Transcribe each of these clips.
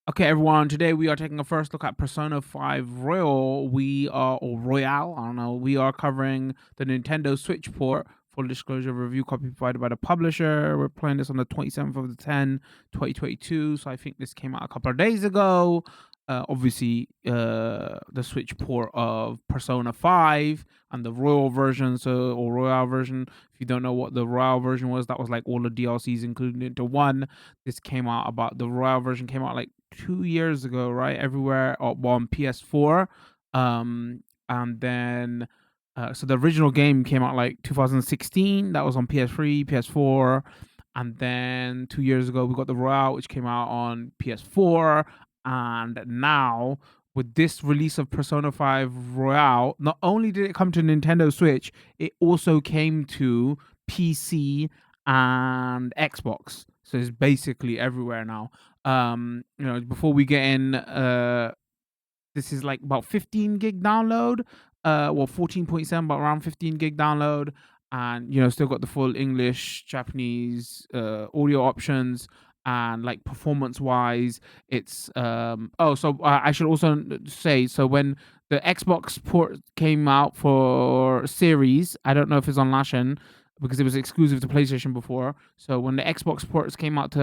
Okay, everyone. Today we are taking a first look at Persona 5 Royal. Or Royale. I don't know. We are covering the Nintendo Switch port. Full disclosure: review copy provided by the publisher. We're playing this on the 27th of the 10th, 2022. So I think this came out a couple of days ago. Obviously, the Switch port of Persona 5 and the Royal version, or Royale version. If you don't know what the Royale version was, that was like all the DLCs included into one. This came out about the Royal version came out like 2 years ago, right? Everywhere, on PS4. And then so the original game came out like 2016. That was on PS3, PS4. And then 2 years ago we got the Royale, which came out on PS4. And now with this release of Persona 5 Royale, not only did it come to Nintendo Switch, it also came to PC and Xbox. So it's basically everywhere now. Before we get in, this is like about 15 gig download. 14.7, but around 15 gig download. And still got the full English, Japanese audio options. And like performance wise, it's I should also say, so when the Xbox port came out for Series, I don't know if it's on Lashen because it was exclusive to PlayStation before. So when the Xbox ports came out to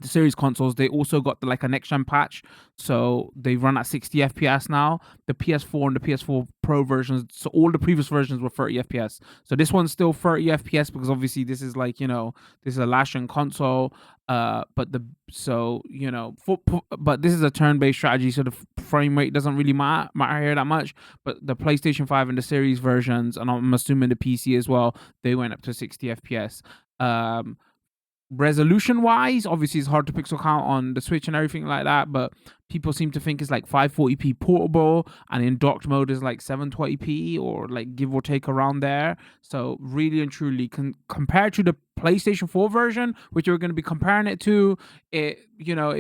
the series consoles, they also got like a next gen patch, so they run at 60 fps now. The PS4 and the PS4 Pro versions, so all the previous versions were 30 fps. So this one's still 30 fps because obviously this is like, this is a last gen console. But the so you know for, but this is a turn-based strategy, so the frame rate doesn't really matter here that much. But the PlayStation 5 and the series versions, and I'm assuming the PC as well, they went up to 60 fps. Resolution wise, obviously it's hard to pixel count on the Switch and everything like that, but people seem to think it's like 540p portable, and in docked mode is like 720p, or like give or take around there. So really and truly, compared to the PlayStation 4 version, which we're going to be comparing it to, it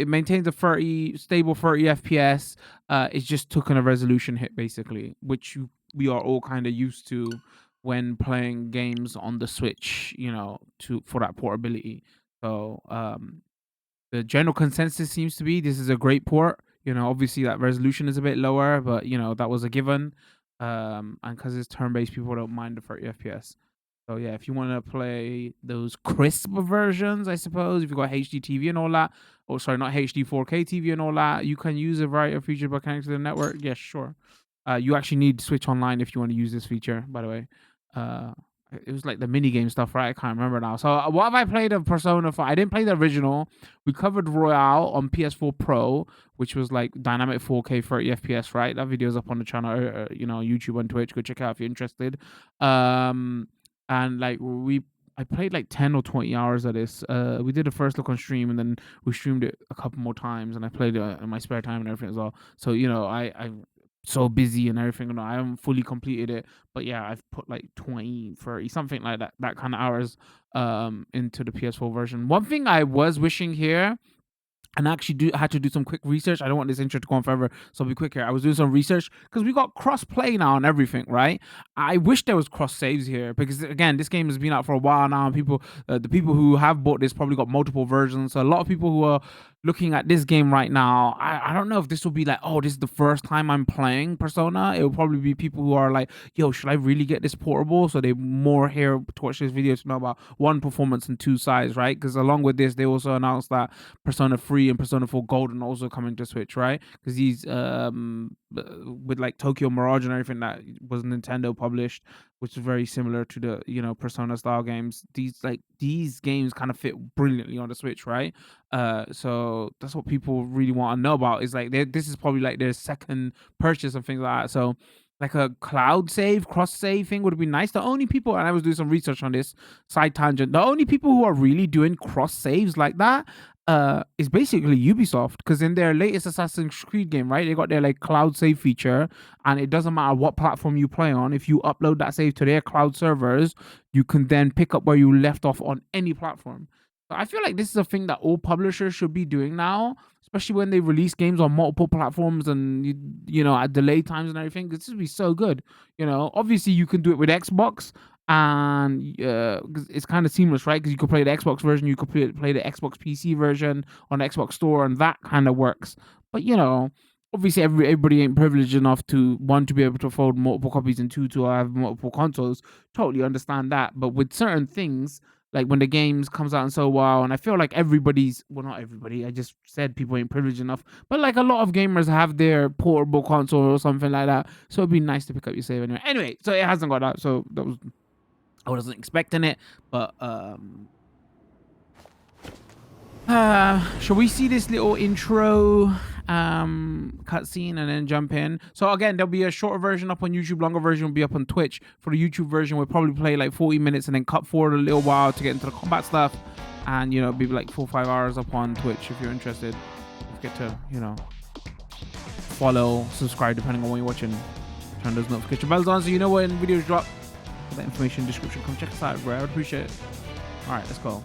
maintains a stable 30 fps. It's just taking a resolution hit basically, which we are all kind of used to when playing games on the Switch, for that portability. So the general consensus seems to be this is a great port. Obviously that resolution is a bit lower, but that was a given. And because it's turn-based, people don't mind the 30 FPS. So yeah, if you want to play those crisp versions, I suppose, if you got HD TV and all that, or sorry, not HD 4K TV and all that, you can use a variety of features by connecting to the network. Yes, sure. You actually need Switch Online if you want to use this feature, by the way. Uh, it was like the mini game stuff, right? I can't remember now. So what have I played of Persona 5? I didn't play the original. We covered Royale on PS4 Pro, which was like dynamic 4K 30 FPS, right? That video's up on the channel, YouTube and Twitch. Go check it out if you're interested. And like I played like 10 or 20 hours of this. We did a first look on stream, and then we streamed it a couple more times, and I played it in my spare time and everything as well. So I'm so busy and everything, and I haven't fully completed it. But yeah, I've put like 20, 30, something like that kind of hours into the PS4 version. One thing I was wishing here, and I actually had to do some quick research. I don't want this intro to go on forever, so I'll be quick here. I was doing some research because we got cross play now and everything, right? I wish there was cross saves here because again, this game has been out for a while now, and the people who have bought this probably got multiple versions. So a lot of people who are looking at this game right now, I don't know if this will be like, oh, this is the first time I'm playing Persona. It will probably be people who are like, yo, should I really get this portable? So they more here to watch this video to know about one, performance, and two, size, right? Because along with this, they also announced that Persona 3 and Persona 4 Golden also coming to Switch, right? Because these with like Tokyo Mirage and everything that was Nintendo published, which is very similar to the Persona style games. These games kind of fit brilliantly on the Switch, right? So that's what people really want to know about. Is like this is probably like their second purchase and things like that. So like a cloud save, cross save thing would be nice. The only people, and I was doing some research on this side tangent, the only people who are really doing cross saves like that is basically Ubisoft, because in their latest Assassin's Creed game, right, they got their like cloud save feature, and it doesn't matter what platform you play on. If you upload that save to their cloud servers, you can then pick up where you left off on any platform. So I feel like this is a thing that all publishers should be doing now, especially when they release games on multiple platforms and at delay times and everything. This would be so good. Obviously you can do it with Xbox. and 'cause it's kind of seamless, right? Because you could play the Xbox version, you could play the Xbox PC version on the Xbox Store, and that kind of works. But obviously everybody ain't privileged enough to, one, to be able to afford multiple copies, and two, to have multiple consoles. Totally understand that. But with certain things, like when the games comes out in so while, and I feel like everybody's, well, not everybody, I just said people ain't privileged enough, but like a lot of gamers have their portable console or something like that, so it'd be nice to pick up your save anyway. So it hasn't got that, so that was, I wasn't expecting it, but shall we see this little intro cutscene and then jump in? So again, there'll be a shorter version up on YouTube, longer version will be up on Twitch. For the YouTube version, we'll probably play like 40 minutes and then cut forward a little while to get into the combat stuff, and it'll be like 4 or 5 hours up on Twitch if you're interested. Don't forget to follow, subscribe, depending on what you're watching. Turn those notification bells on so you know when videos drop. Put that information in the description. Come check us out, bro. I would appreciate it. All right, let's go.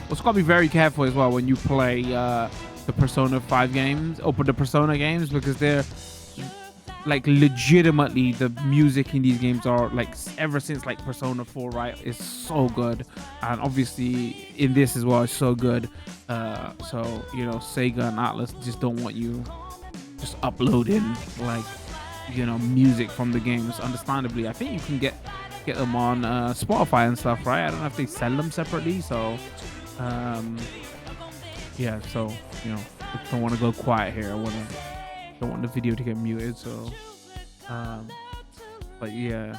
Also, gotta be very careful as well when you play the Persona 5 games, open the Persona games, because they're like legitimately, the music in these games are like, ever since like Persona 4, right, is so good, and obviously in this as well, it's so good. So Sega and Atlas just don't want you just uploading like music from the games. Understandably, I think you can get them on Spotify and stuff, right? I don't know if they sell them separately, so yeah, so I don't want to go quiet here. Don't want the video to get muted, so but yeah,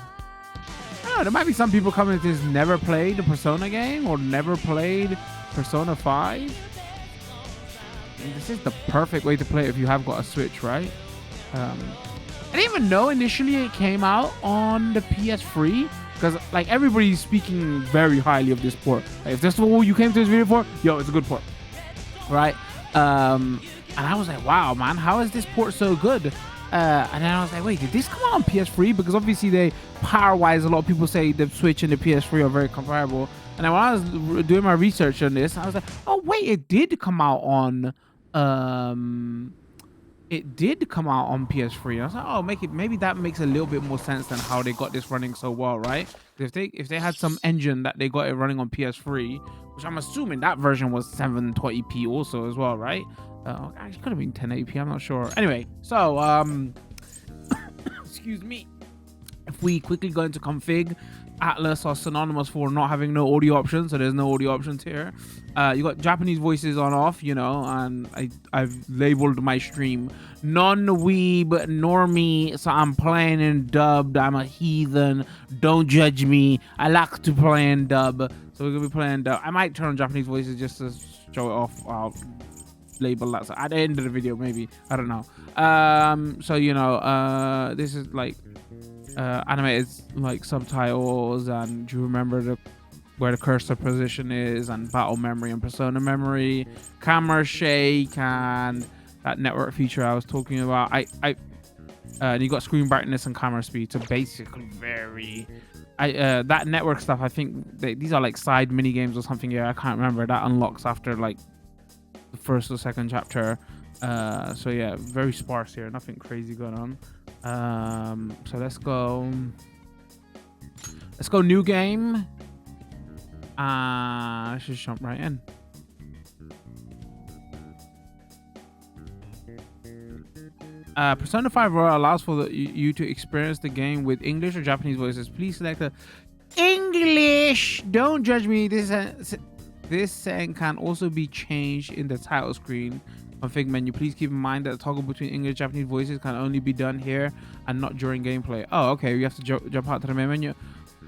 I don't know, there might be some people coming to this never played the Persona game or never played Persona 5. And this is the perfect way to play it if you have got a Switch, right? I didn't even know initially it came out on the PS3, because like everybody's speaking very highly of this port. Like, if this is what you came to this video for, yo, it's a good port, right? And I was like, wow, man, how is this port so good? And then I was like, wait, did this come out on PS3? Because obviously they, power-wise, a lot of people say the Switch and the PS3 are very comparable. And then when I was doing my research on this, I was like, oh wait, it did come out on PS3. I was like, oh, maybe that makes a little bit more sense than how they got this running so well, right? If they had some engine that they got it running on PS3, which I'm assuming that version was 720p also as well, right? Actually, could have been 1080p. I'm not sure. Anyway, so excuse me. If we quickly go into config, Atlas are synonymous for not having no audio options, so there's no audio options here. You got Japanese voices on off, and I've labeled my stream non-weeb normie, so I'm playing in dubbed. I'm a heathen, don't judge me, I like to play in dub, so we're gonna be playing dub. I might turn on Japanese voices just to show it off. I'll label that, so at the end of the video maybe, I don't know. So this is like animated like subtitles, and do you remember where the cursor position is, and battle memory and persona memory, camera shake, and that network feature I was talking about. And you got screen brightness and camera speed, so basically that network stuff, I think these are like side mini games or something. Yeah, I can't remember. That unlocks after like the first or second chapter. So yeah, very sparse here, nothing crazy going on. So let's go new game. Let's just jump right in. Persona 5 Royal allows for you to experience the game with English or Japanese voices. Please select the English. Don't judge me. This setting can also be changed in the title screen config menu. Please keep in mind that the toggle between English and Japanese voices can only be done here and not during gameplay. Oh, okay. You have to jump out to the main menu.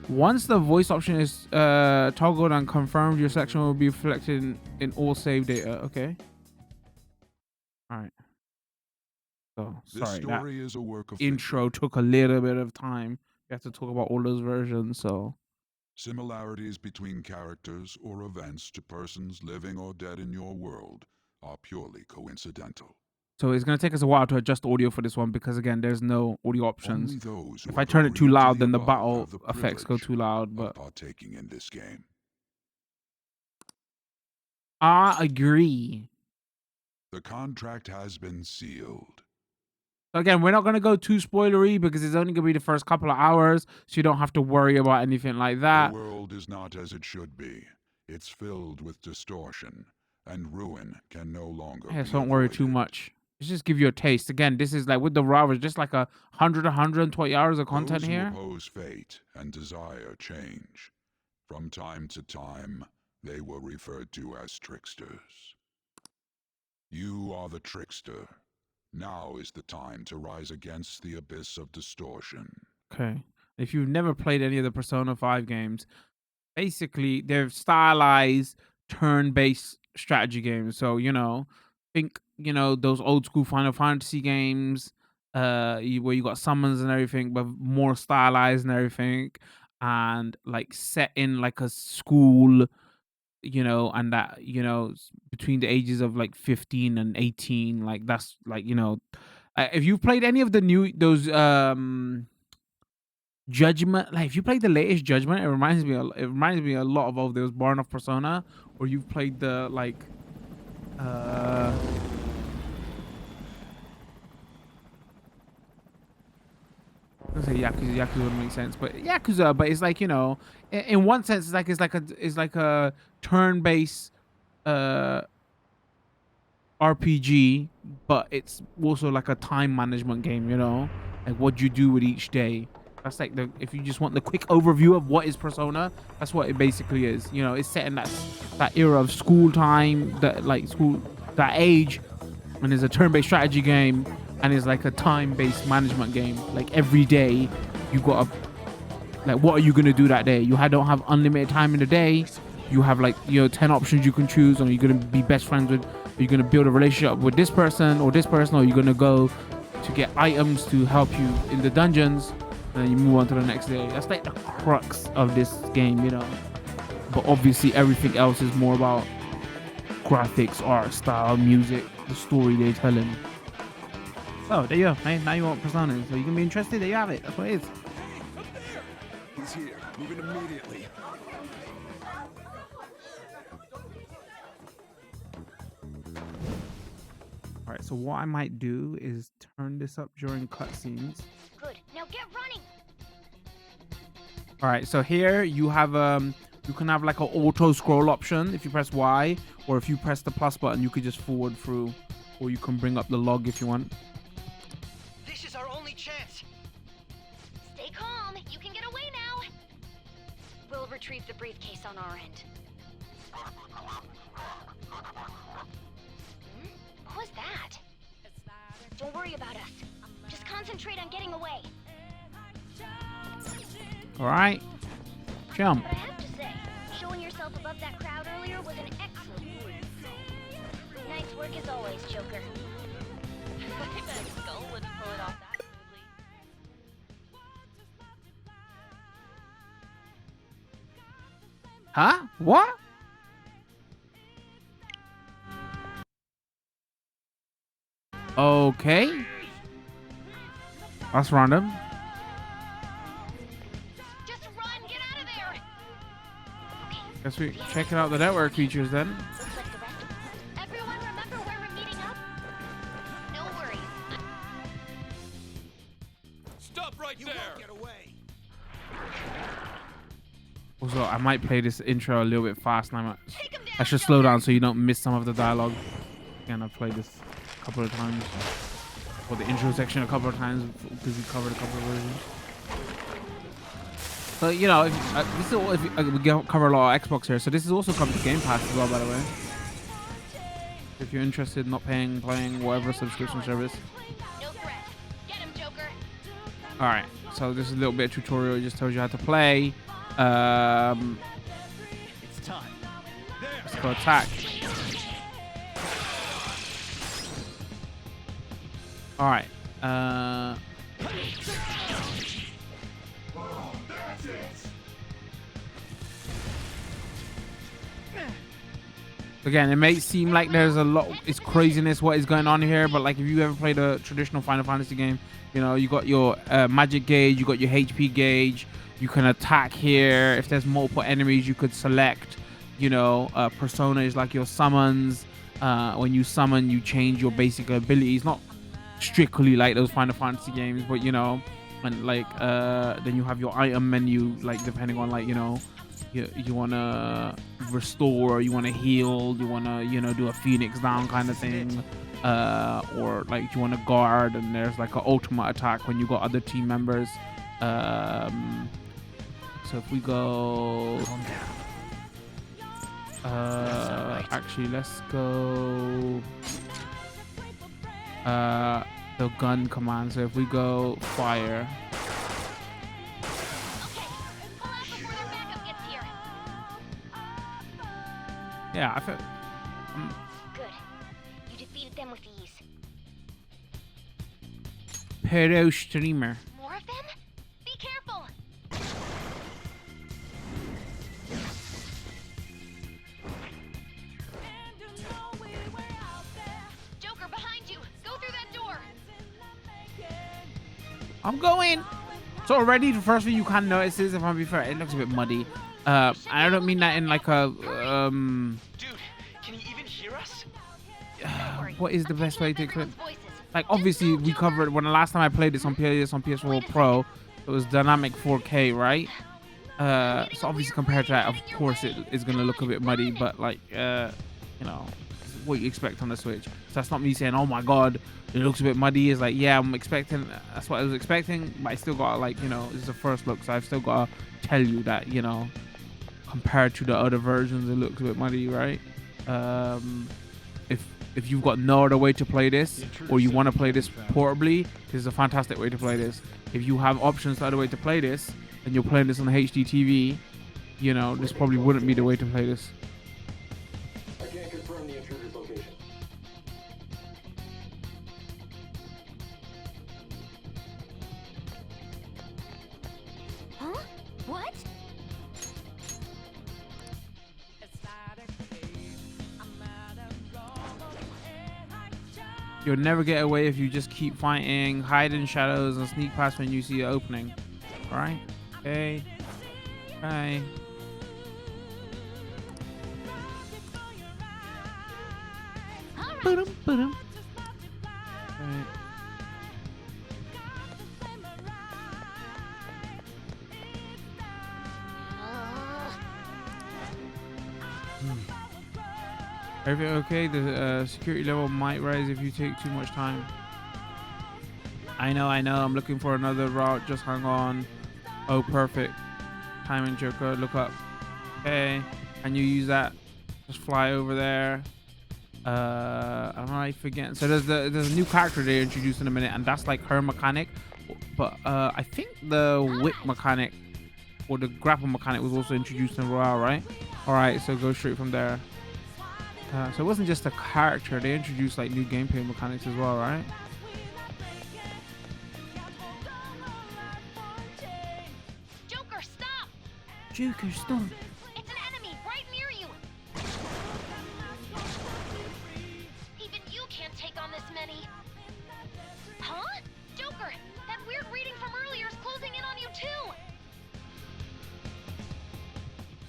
Once the voice option is toggled and confirmed, your selection will be reflected in all save data. Okay. All right. So sorry, that is a work of intro took a little bit of time. You have to talk about all those versions. So similarities between characters or events to persons living or dead in your world are purely coincidental. So it's going to take us a while to adjust audio for this one, because again, there's no audio options. If I turn it too loud, then the battle effects go too loud. But partaking in this game, I agree. The contract has been sealed. Again, we're not going to go too spoilery because it's only going to be the first couple of hours, so you don't have to worry about anything like that. The world is not as it should be. It's filled with distortion, and ruin can no longer be Don't worry too avoided. much. Let's just give you a taste. Again, this is like with the Rovers, just like 120 hours of content Those who here. oppose fate and desire change. From time to time, they were referred to as tricksters. You are the trickster. Now is the time to rise against the abyss of distortion. Okay. If you've never played any of the Persona 5 games, basically they're stylized turn-based strategy games. So, think, those old school Final Fantasy games, where you got summons and everything, but more stylized and everything, and like set in like a school, and that, between the ages of like 15 and 18, like that's like, if you've played any of the those Judgment, like if you played the latest Judgment, it reminds me a lot of those Born of Persona, or you've played the like I say Yakuza wouldn't make sense, but Yakuza, but it's like, in one sense it's like a turn-based RPG, but it's also like a time management game, like what you do with each day. That's like if you just want the quick overview of what is Persona, that's what it basically is. It's set in that era of school time, that age, and it's a turn-based strategy game, and it's like a time-based management game. Like every day, you gotta, like, what are you gonna do that day? You don't have unlimited time in the day. You have 10 options you can choose. Are you gonna be best friends with? Are you gonna build a relationship with this person, or are you gonna go to get items to help you in the dungeons? And then you move on to the next day. That's like the crux of this game, But obviously everything else is more about graphics, art style, music, the story they're telling. So there you go, man. Now you want Persona, so you can be interested. There you have it. That's what it is. He's here. Moving immediately. All right. So what I might do is turn this up during cutscenes. Good. Now get running. All right, so here you have you can have like an auto scroll option if you press Y, or if you press the plus button, you could just forward through, or you can bring up the log if you want. This is our only chance. Stay calm. You can get away now. We'll retrieve the briefcase on our end. What was that? Don't worry about us. Just concentrate on getting away. All right, jump. But I have to say, showing yourself above that crowd earlier was an excellent move. Nice work as always, Joker. I bet Skull wouldn't pull it off that smoothly. Huh? What? Okay. That's random. Just run! Get out of there! Okay. Guess we check out the network features then. Looks like the rest of us. Everyone remember where we're meeting up? No worries. Stop right there. Get away. Also, I might play this intro a little bit fast, and Take him down, I should slow down so you don't miss some of the dialogue. Again, I've played this a couple of times, or the intro section a couple of times because we covered a couple of versions. So this is all, we cover a lot of Xbox here, so this is also coming to Game Pass as well, by the way. If you're interested in not playing whatever subscription service. No threat. Get him, Joker. All right, so this is a little bit of tutorial. It just tells you how to play. It's time. Let's go attack. All right. Again, it may seem like there's a lot, it's craziness what is going on here, but like if you ever played a traditional Final Fantasy game, you got your magic gauge, you got your HP gauge, you can attack here. If there's multiple enemies, you could select, Persona is like your summons. When you summon, you change your basic abilities. Not strictly like those Final Fantasy games, but you know, and like then you have your item menu, like depending on like, you know, you want to restore, you want to heal, you want to, you know, do a phoenix down kind of thing, or like you want to guard, and there's like an ultimate attack when you got other team members. So if we go actually let's go the gun command. So if we go fire, Pull out before their backup gets here. yeah, I feel Good. You defeated them with ease. Pedo streamer. More of them? Be careful! Joker, behind you! Go through that door! I'm going. So already the first thing you can notice is, if I'm being fair, it looks a bit muddy. I don't mean that in like a Dude, can you even hear us? what is the best way to explain? Voices. Like obviously we covered when the last time I played this on PS4 Pro, it was dynamic 4K, right? So obviously compared to that, of course it is gonna look a bit muddy, but like you know, what you expect on the Switch. So that's not me saying, oh my god, it looks a bit muddy. It's like, yeah, I'm expecting, that's what I was expecting, but I still got, like, you know, this is the first look, so I've still got to tell you that, you know, compared to the other versions, it looks a bit muddy, right? If you've got no other way to play this, or you want to play this portably, this is a fantastic way to play this. If you have options to other way to play this, and you're playing this on HD TV, you know, this probably wouldn't be the way to play this. I can't confirm the intruder's location. Huh? What? You'll never get away if you just keep fighting, hide in shadows, and sneak past when you see an opening. Alright? Okay. Okay. Ba-dum, ba-dum. Alright. Everything okay? The security level might rise if you take too much time. I know. I'm looking for another route. Just hang on. Oh, perfect. Timing, Joker. Look up. Okay. Can you use that? Just fly over there. Am I forgetting? So there's a new character they introduced in a minute, and that's like her mechanic. But I think the whip mechanic or the grapple mechanic was also introduced in Royale, right? All right. So go straight from there. So it wasn't just a character, they introduced like new gameplay mechanics as well, right? Joker, stop! Joker, stop. It's an enemy right near you! Even you can't take on this many. Huh? Joker, that weird reading from earlier is closing in on you too!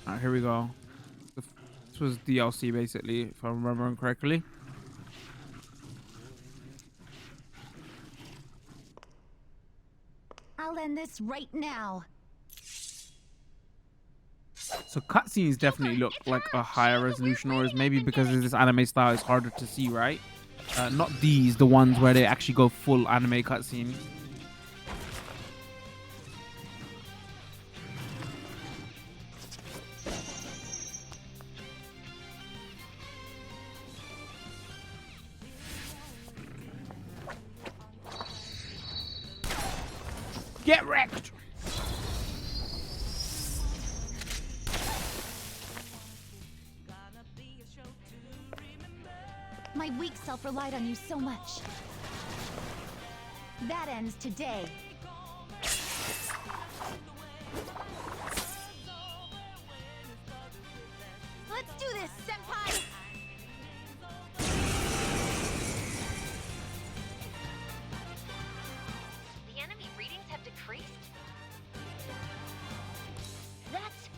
Alright, here we go. This was DLC basically, if I'm remembering correctly. I'll end this right now. So cutscenes definitely look like a higher resolution, or is maybe because of this anime style it's harder to see, right? Not these, the ones where they actually go full anime cutscene. Get wrecked! My weak self relied on you so much. That ends today. Let's do this, Senpai! The enemy readings have decreased? That's...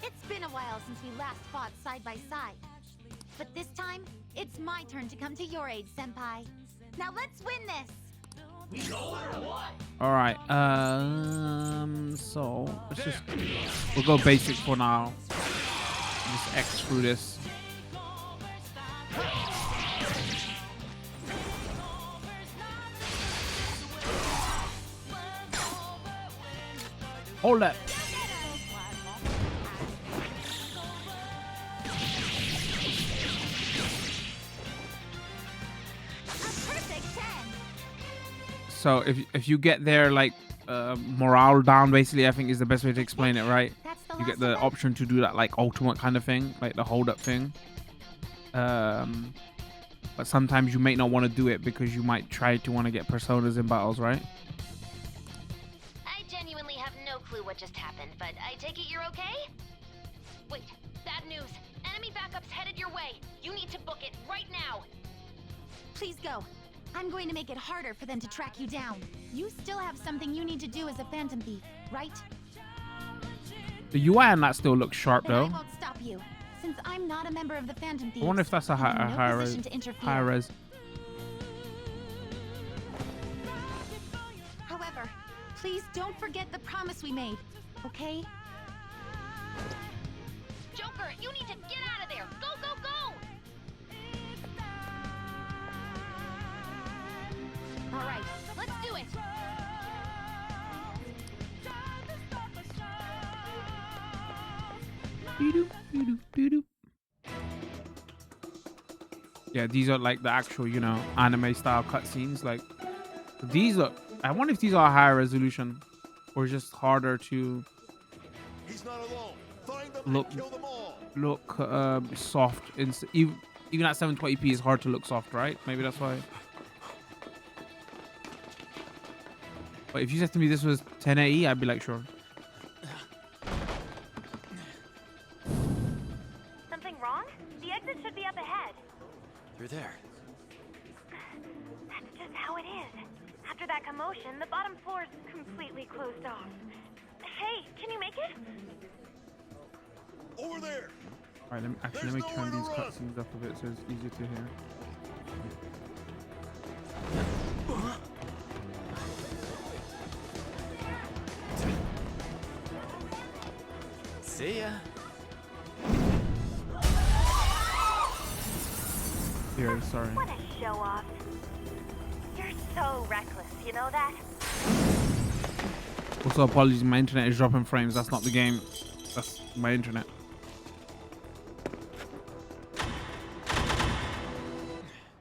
It's been a while since we last fought side by side. But this time, it's my turn to come to your aid, Senpai. Now let's win this! All right. So we'll go basic for now. Just X through this. Hold up. So if you get there like morale down, basically, I think is the best way to explain it, right? You get the option to do that like ultimate kind of thing, like the hold up thing. But sometimes you may not want to do it because you might try to want to get personas in battles, right? I genuinely have no clue what just happened, but I take it you're okay? Wait, bad news. Enemy backup's headed your way. You need to book it right now. Please go. I'm going to make it harder for them to track you down. You still have something you need to do as a Phantom Thief, right? The UI on that still looks sharp Then I though. won't stop you, since I'm not a member of the Phantom Thieves. I wonder if that's a I'm in no high res. position to interfere. High res. However, please don't forget the promise we made, okay? Joker, you need to get out of there. Go, go, go! All right, let's do it. Yeah, these are like the actual, you know, anime style cutscenes. Like these are. I wonder if these are higher resolution or just harder to He's not alone. Find them look and kill them all. soft. Even at 720p, it's hard to look soft, right? Maybe that's why. But if you said to me this was 1080, I'd be like, sure. Something wrong? The exit should be up ahead. Through there. That's just how it is. After that commotion, the bottom floor's completely closed off. Hey, can you make it? Over there. All right, let me turn these cutscenes up a bit so it's easier to hear. See ya. Here, sorry. What a show off. You're so reckless, you know that? Also, apologies, my internet is dropping frames. That's not the game. That's my internet.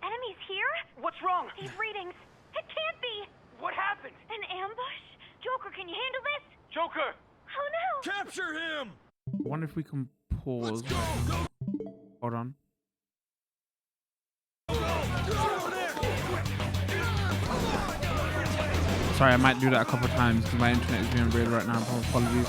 Enemies here? What's wrong? These readings. It can't be. What happened? An ambush? Joker, can you handle this? Joker! Oh no! Capture him. I wonder if we can pause. Hold on. Sorry, I might do that a couple of times because my internet is being weird right now. Apologies.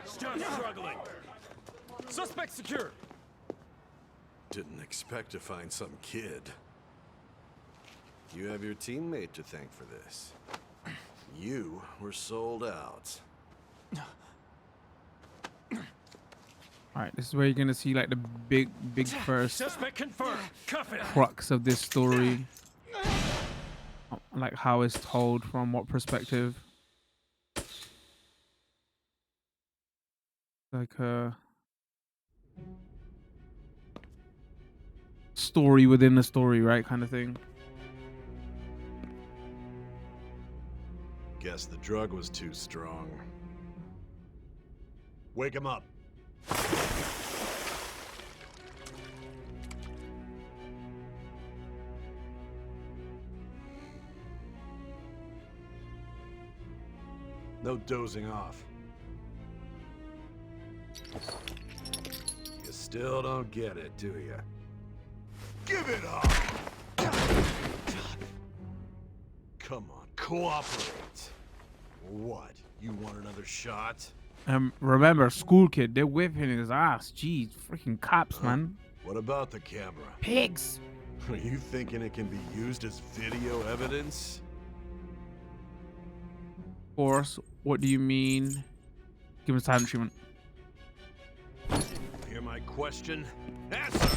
Still struggling. Suspect secure. Didn't expect to find some kid. You have your teammate to thank for this. You were sold out. All right, this is where you're gonna see like the big first Suspect confirmed. Cuff it. crux of this story, like how it's told from what perspective. Like a story within a story, right, kind of thing. Guess the drug was too strong. Wake him up. No dozing off. You still don't get it, do you? Give it up! Come on, cooperate. What? You want another shot? Remember, school kid, they're whipping his ass. Jeez, freaking cops, man. What about the camera? Pigs. Are you thinking it can be used as video evidence? Force, what do you mean? Give him silent treatment. Hear my question? Answer!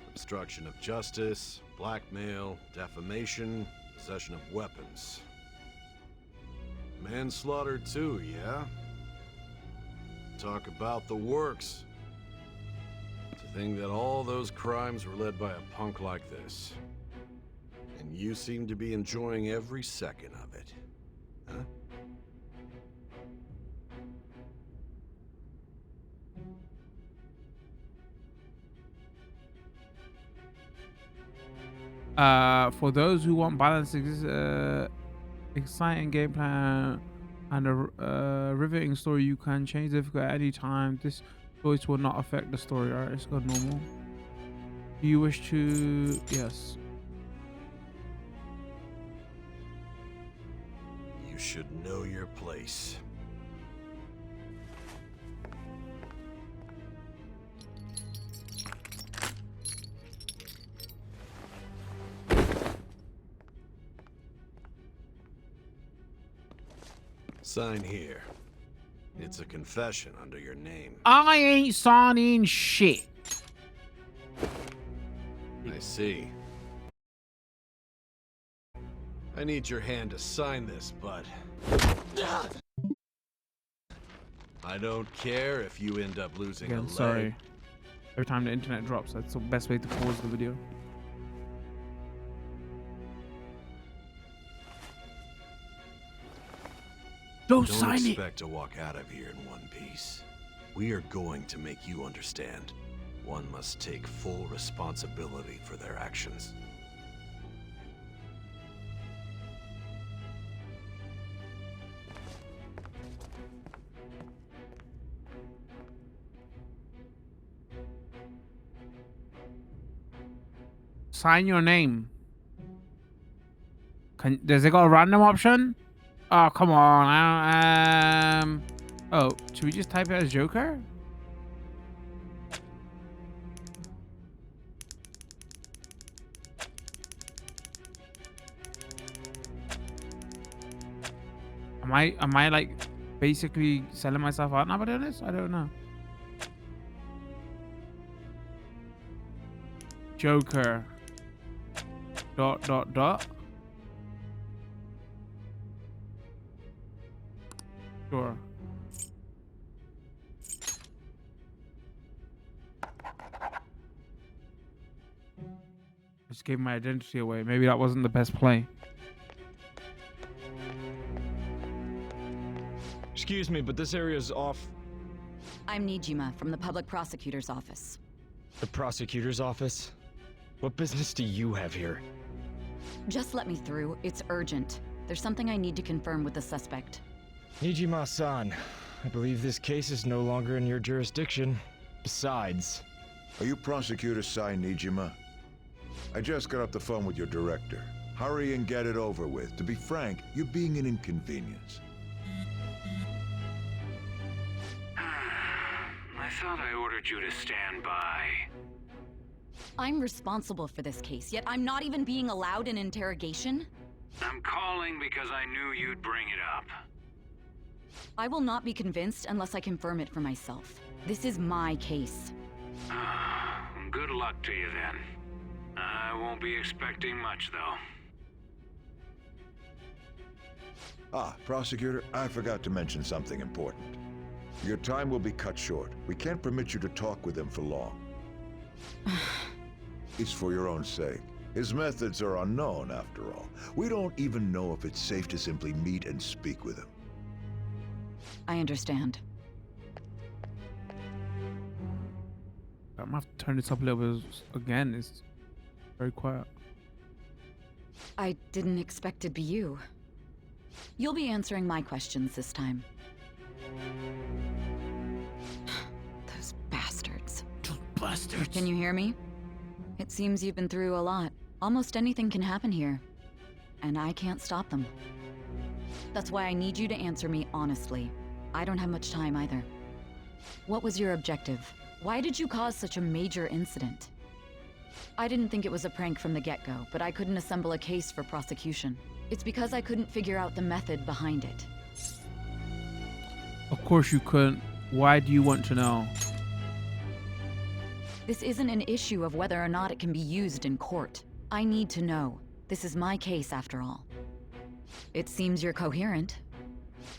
Obstruction of justice, blackmail, defamation, possession of weapons. Manslaughter too, yeah? Talk about the works. To think that all those crimes were led by a punk like this. And you seem to be enjoying every second of it. Huh? For those who want balance, exciting gameplay and a riveting story, you can change the difficulty at any time. This choice will not affect the story. Alright, let's go normal. Do you wish to? Yes. You should know your place. Sign here. It's a confession under your name. I ain't signing shit. I see. I need your hand to sign this, bud. I don't care if you end up losing a Again, leg. sorry. Every time the internet drops, that's the best way to pause the video. Don't sign it. Expect to walk out of here in one piece. We are going to make you understand. One must take full responsibility for their actions. Sign your name. Does it got a random option? Oh, come on. Oh, should we just type it as Joker? Am I like basically selling myself out now by doing this? I don't know. Joker. ... Sure. I just gave my identity away. Maybe that wasn't the best play. Excuse me, but this area's off. I'm Nijima from the public prosecutor's office. The prosecutor's office? What business do you have here? Just let me through. It's urgent. There's something I need to confirm with the suspect. Nijima-san, I believe this case is no longer in your jurisdiction. Besides... Are you Prosecutor Sai Nijima? I just got off the phone with your director. Hurry and get it over with. To be frank, you're being an inconvenience. I thought I ordered you to stand by. I'm responsible for this case, yet I'm not even being allowed an interrogation? I'm calling because I knew you'd bring it up. I will not be convinced unless I confirm it for myself. This is my case. Good luck to you then. I won't be expecting much, though. Ah, Prosecutor, I forgot to mention something important. Your time will be cut short. We can't permit you to talk with him for long. It's for your own sake. His methods are unknown, after all. We don't even know if it's safe to simply meet and speak with him. I understand. I'm gonna have to turn this up a little bit again. It's very quiet. I didn't expect it'd be you. You'll be answering my questions this time. Those bastards. Those bastards. Can you hear me? It seems you've been through a lot. Almost anything can happen here. And I can't stop them. That's why I need you to answer me honestly. I don't have much time either. What was your objective? Why did you cause such a major incident? I didn't think it was a prank from the get-go, but I couldn't assemble a case for prosecution. It's because I couldn't figure out the method behind it. Of course you couldn't. Why do you want to know? This isn't an issue of whether or not it can be used in court. I need to know. This is my case, after all. It seems you're coherent.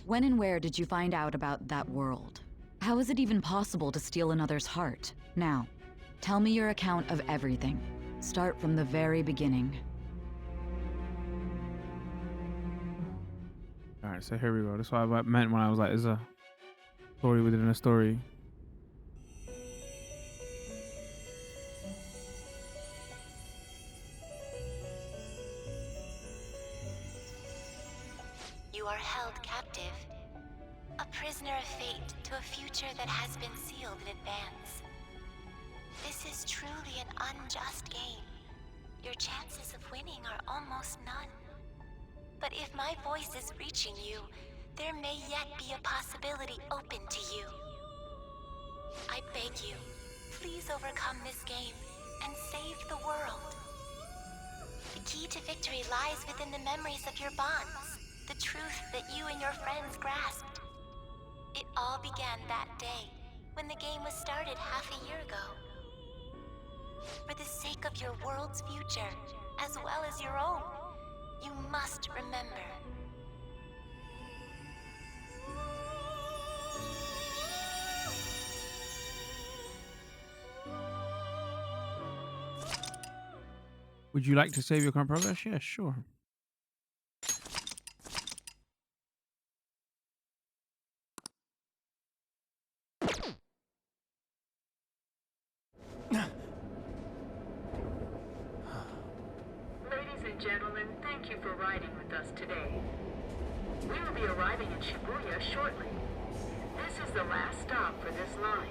When and where did you find out about that world? How is it even possible to steal another's heart? Now, tell me your account of everything. Start from the very beginning. Alright, so here we go. That's what I meant when I was like, it's a story within a story. You are held captive, a prisoner of fate to a future that has been sealed in advance. This is truly an unjust game. Your chances of winning are almost none. But if my voice is reaching you, there may yet be a possibility open to you. I beg you, please overcome this game and save the world. The key to victory lies within the memories of your bonds, the truth that you and your friends grasped. It all began that day, when the game was started half a year ago. For the sake of your world's future, as well as your own, you must remember. Would you like to save your current progress? Yeah, sure. Ladies and gentlemen, thank you for riding with us today. We will be arriving in Shibuya shortly. This is the last stop for this line.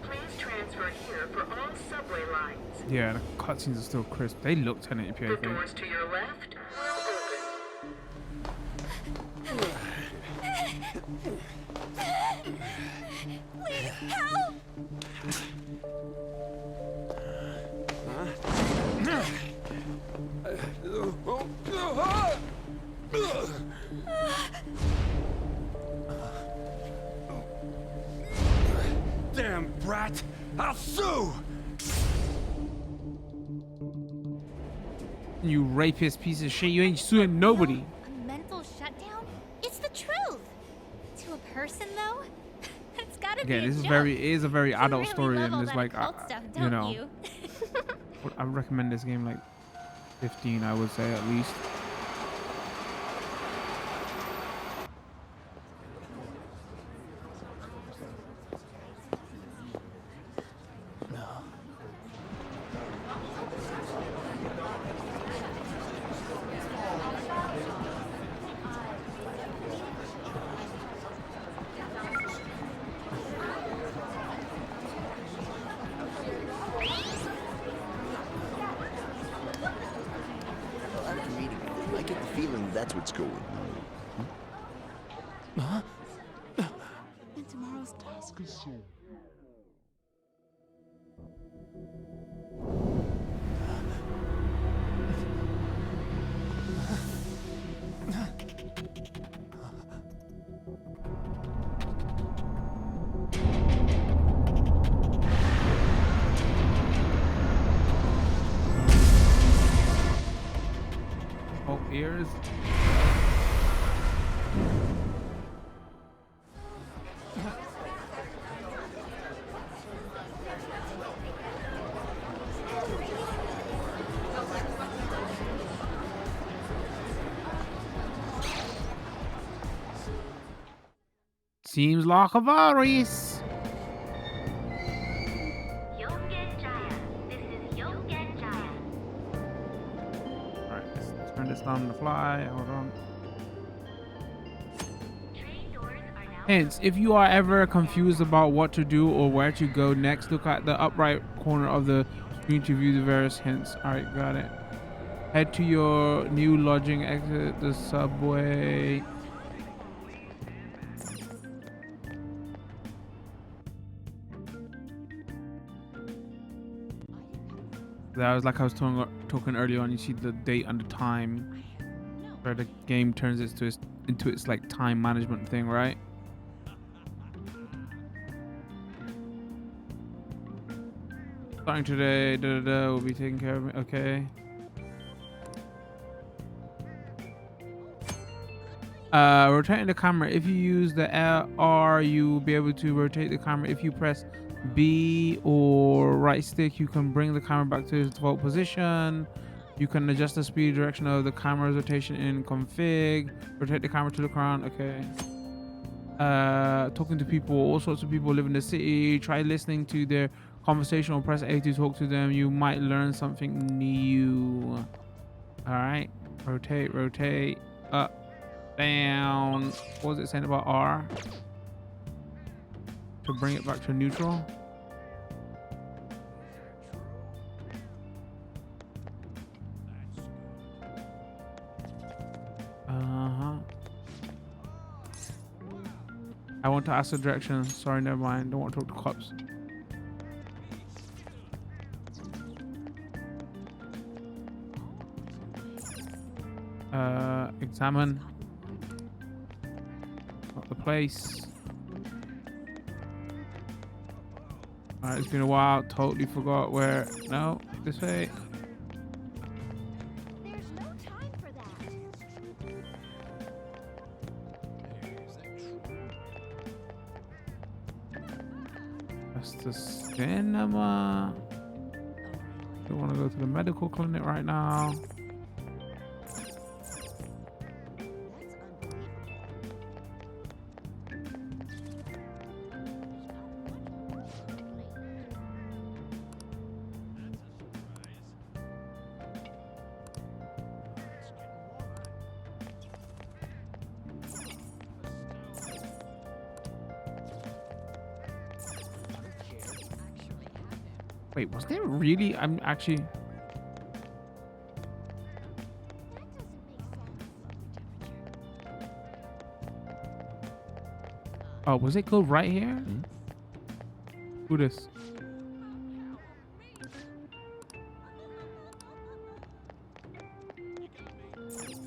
Please transfer here for all subway lines. Yeah, the cutscenes are still crisp. They look 1080p, I The think. doors to your left will open. Please help! Damn brat! I'll sue! You rapist piece of shit. You ain't suing nobody. A mental shutdown? It's the truth. To a person, though, it's gotta be Again, a this joke. is a very You adult really story, love and all it's that like, occult stuff, you don't know, you? I would recommend this game like 15, I would say at least. After meeting you, I get the feeling that's what's going on. Huh? And tomorrow's task is soon. Oh, ears. Seems like a virus. Alright, let's turn this down on the fly. Hold on. Hence, if you are ever confused about what to do or where to go next, look at the up right corner of the screen to view the various hints. Alright, got it. Head to your new lodging, exit the subway. That was like I was talking earlier on. You see the date and the time where the game turns into its like time management thing, right? Starting today, we'll be taking care of it. Okay. Rotating the camera. If you use the R, you will be able to rotate the camera. If you press B or right stick, you can bring the camera back to its default position. You can adjust the speed direction of the camera's rotation in config. Rotate the camera to look around. Okay. Talking to people. All sorts of people live in the city. Try listening to their conversation or press A to talk to them. You might learn something new. All right. Rotate. Up. Down. What was it saying about R? To bring it back to neutral. I want to ask the direction. Sorry, never mind. Don't want to talk to cops. Examine. Not the place. Alright, it's been a while. Totally forgot where. No, this way. There's no time for that. That's the cinema. Don't want to go to the medical clinic right now. Wait, was there really? I'm actually. Oh, was it called right here? Who this?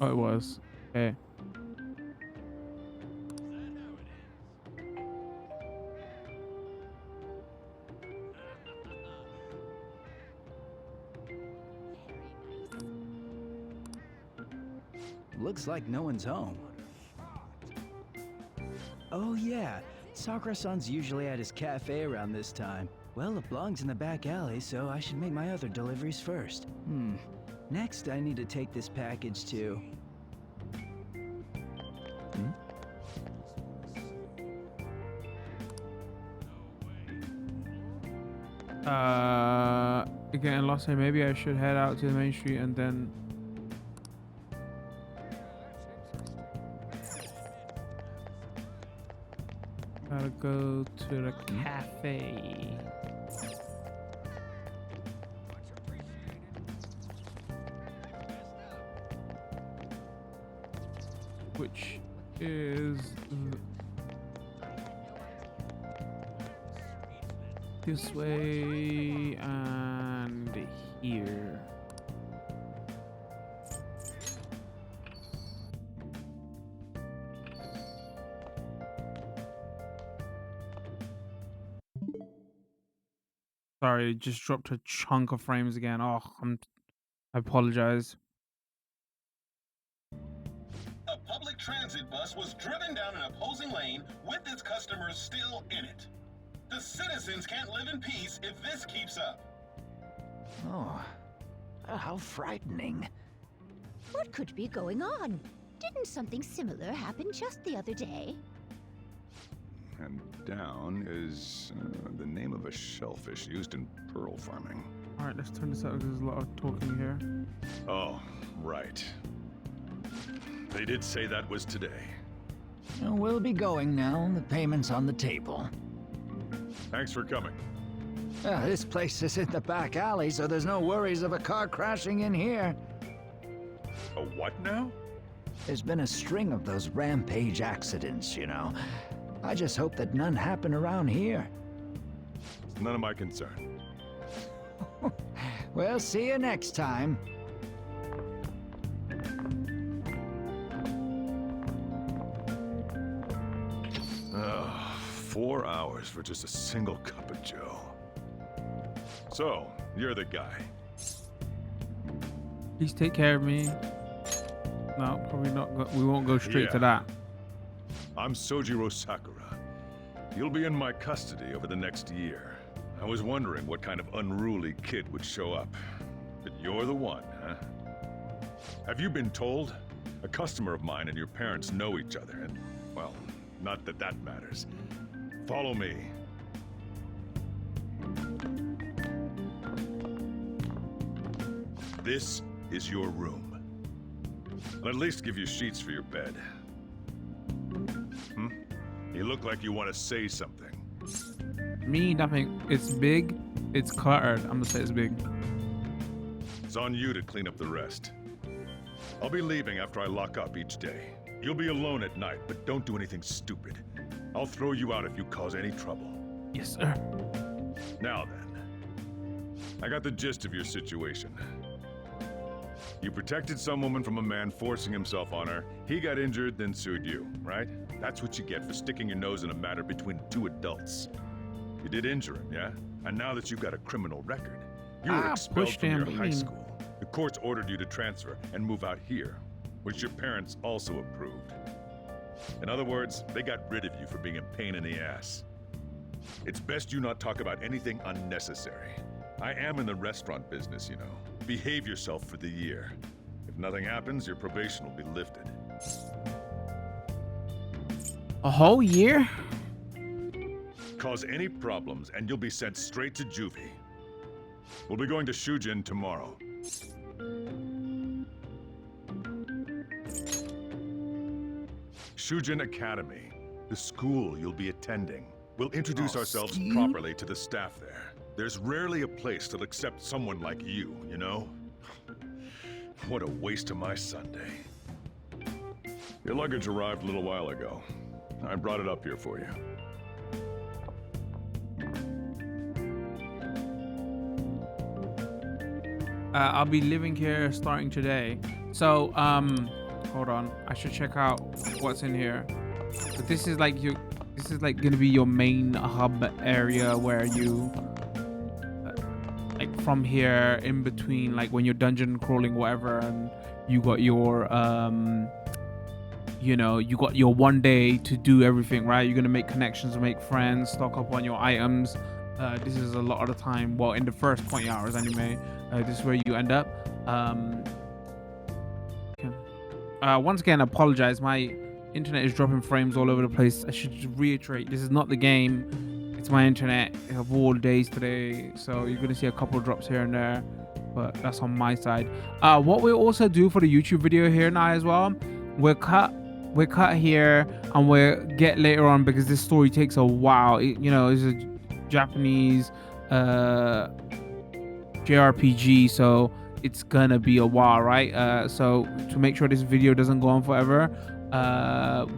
Oh, it was. Okay. Looks like no one's home. Oh yeah, Sakura-san's usually at his cafe around this time. Well, it belongs in the back alley, so I should make my other deliveries first. Next, I need to take this package to... Getting lost here. Maybe I should head out to the main street and then... Gotta go to the cafe. Which is this way and here. Sorry, it just dropped a chunk of frames again. Oh, I apologize. A public transit bus was driven down an opposing lane with its customers still in it. The citizens can't live in peace if this keeps up. Oh, how frightening. What could be going on? Didn't something similar happen just the other day? And down is the name of a shellfish used in pearl farming. All right, let's turn this out because there's a lot of talking here. Oh, right. They did say that was today. We'll be going now. The payment's on the table. Thanks for coming. This place is in the back alley, so there's no worries of a car crashing in here. A what now? There's been a string of those rampage accidents, you know. I just hope that none happen around here. None of my concern. We'll see you next time. Oh, 4 hours for just a single cup of joe. So, you're the guy. Please take care of me. No, probably not. We won't go straight to that. I'm Sojiro Sakura. You'll be in my custody over the next year. I was wondering what kind of unruly kid would show up. But you're the one, huh? Have you been told? A customer of mine and your parents know each other, and, well, not that that matters. Follow me. This is your room. I'll at least give you sheets for your bed. You look like you want to say something. Me, nothing. It's big. It's cluttered. I'm gonna say it's big. It's on you to clean up the rest. I'll be leaving after I lock up each day. You'll be alone at night, but don't do anything stupid. I'll throw you out if you cause any trouble. Yes, sir. Now then, I got the gist of your situation. You protected some woman from a man forcing himself on her. He got injured, then sued you, right? That's what you get for sticking your nose in a matter between two adults. You did injure him, yeah? And now that you've got a criminal record, you were expelled from your high school. The courts ordered you to transfer and move out here, which your parents also approved. In other words, they got rid of you for being a pain in the ass. It's best you not talk about anything unnecessary. I am in the restaurant business, you know. Behave yourself for the year. If nothing happens, your probation will be lifted. A whole year? Cause any problems and you'll be sent straight to juvie. We'll be going to Shujin tomorrow. Shujin Academy, the school you'll be attending. We'll introduce ourselves properly to the staff there. There's rarely a place that'll accept someone like you, you know? What a waste of my Sunday. Your luggage arrived a little while ago. I brought it up here for you. I'll be living here starting today. So, hold on. I should check out what's in here. But this is like gonna be your main hub area where you, like from here in between, like when you're dungeon crawling, whatever, and you got your, you know, you got your one day to do everything, right? You're gonna make connections, make friends, stock up on your items. This is a lot of the time, well, in the first 20 hours anyway, this is where you end up. Once again, I apologize. My internet is dropping frames all over the place. I should reiterate, this is not the game. It's my internet of all days today. So you're going to see a couple of drops here and there, but that's on my side. What we'll also do for the YouTube video here now as well, we're cut here and we'll get later on because this story takes a while. You know, it's a Japanese JRPG, so it's gonna be a while, right? So to make sure this video doesn't go on forever,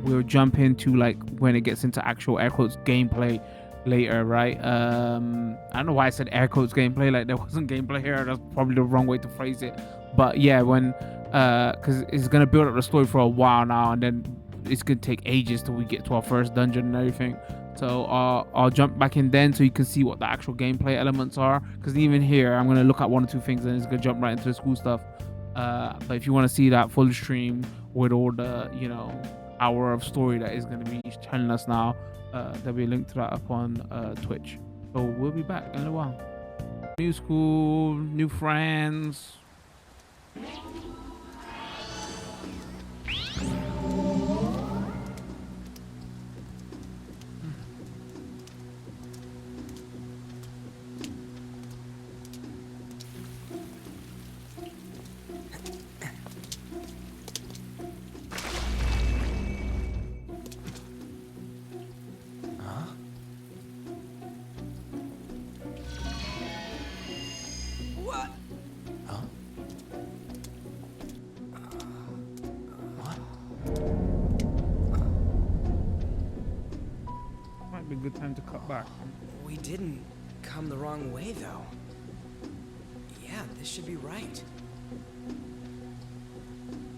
we'll jump into like when it gets into actual air quotes gameplay later, right? I don't know why I said air quotes gameplay, like there wasn't gameplay here. That's probably the wrong way to phrase it, but yeah, when because it's gonna build up the story for a while now, and then it's gonna take ages till we get to our first dungeon and everything. So I'll jump back in then so you can see what the actual gameplay elements are, because even here I'm gonna look at one or two things and it's gonna jump right into the school stuff. But if you want to see that full stream with all the, you know, hour of story that is gonna be telling us now, there'll be a link to that up on Twitch. So we'll be back in a while. New school, new friends. Might be a good time to cut back. We didn't come the wrong way, though. Yeah, This should be right.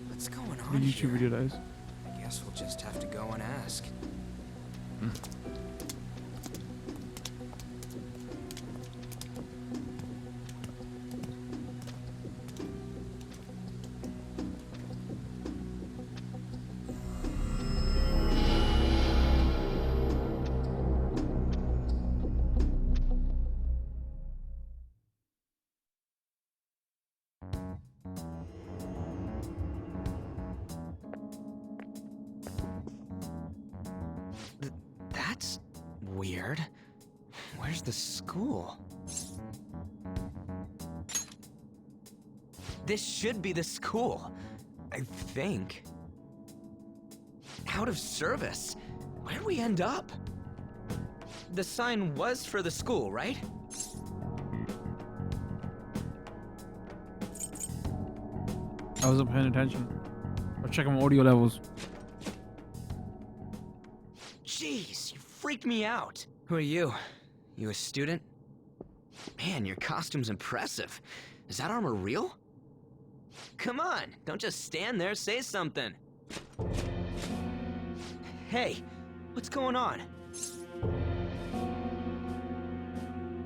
What's going The on YouTube here? video that is. I guess we'll just have to go and ask. That's weird. Where's the school? This should be the school, I think. Out of service? Where'd we end up? The sign was for the school, right? I wasn't paying attention. I was checking my audio levels. Jeez, you freaked me out. Who are you? You a student? Man, your costume's impressive. Is that armor real? Come on, don't just stand there, say something. Hey, what's going on?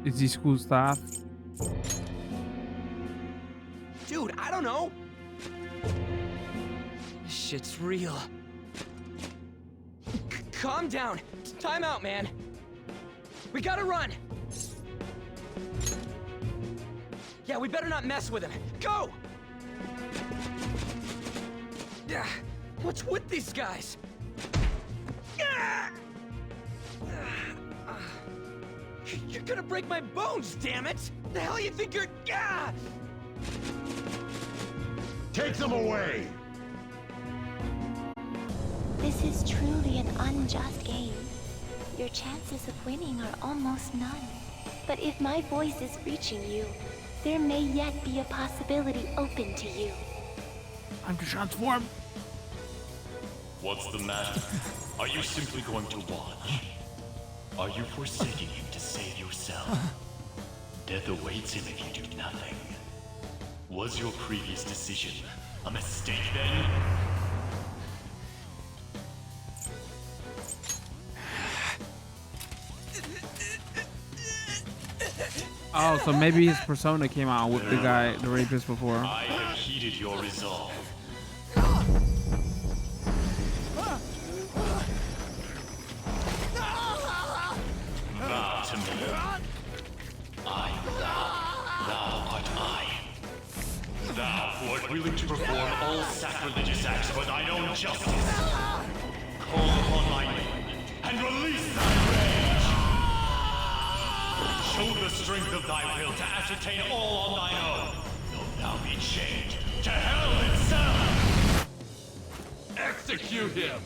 Is he school staff? Dude, I don't know. This shit's real. Calm down. Time out, man. We gotta run. Yeah, we better not mess with him. Go! What's with these guys? You're gonna break my bones, damn it! The hell you think you're... Take them away! This is truly an unjust game. Your chances of winning are almost none. But if my voice is reaching you, there may yet be a possibility open to you. I'm to transform. What's the matter? Are you simply going to watch? Are you forsaking him to save yourself? Death awaits him if you do nothing. Was your previous decision a mistake then? Oh, so maybe his persona came out with the guy, the rapist before. I have heeded your resolve. Vow to me. I am thou art I. Thou who art willing to perform all sacrilegious acts for thine own justice. Call upon my name and release thy rage. Show the strength of thy will to ascertain all on thine own, though thou be chained to hell itself! Execute him!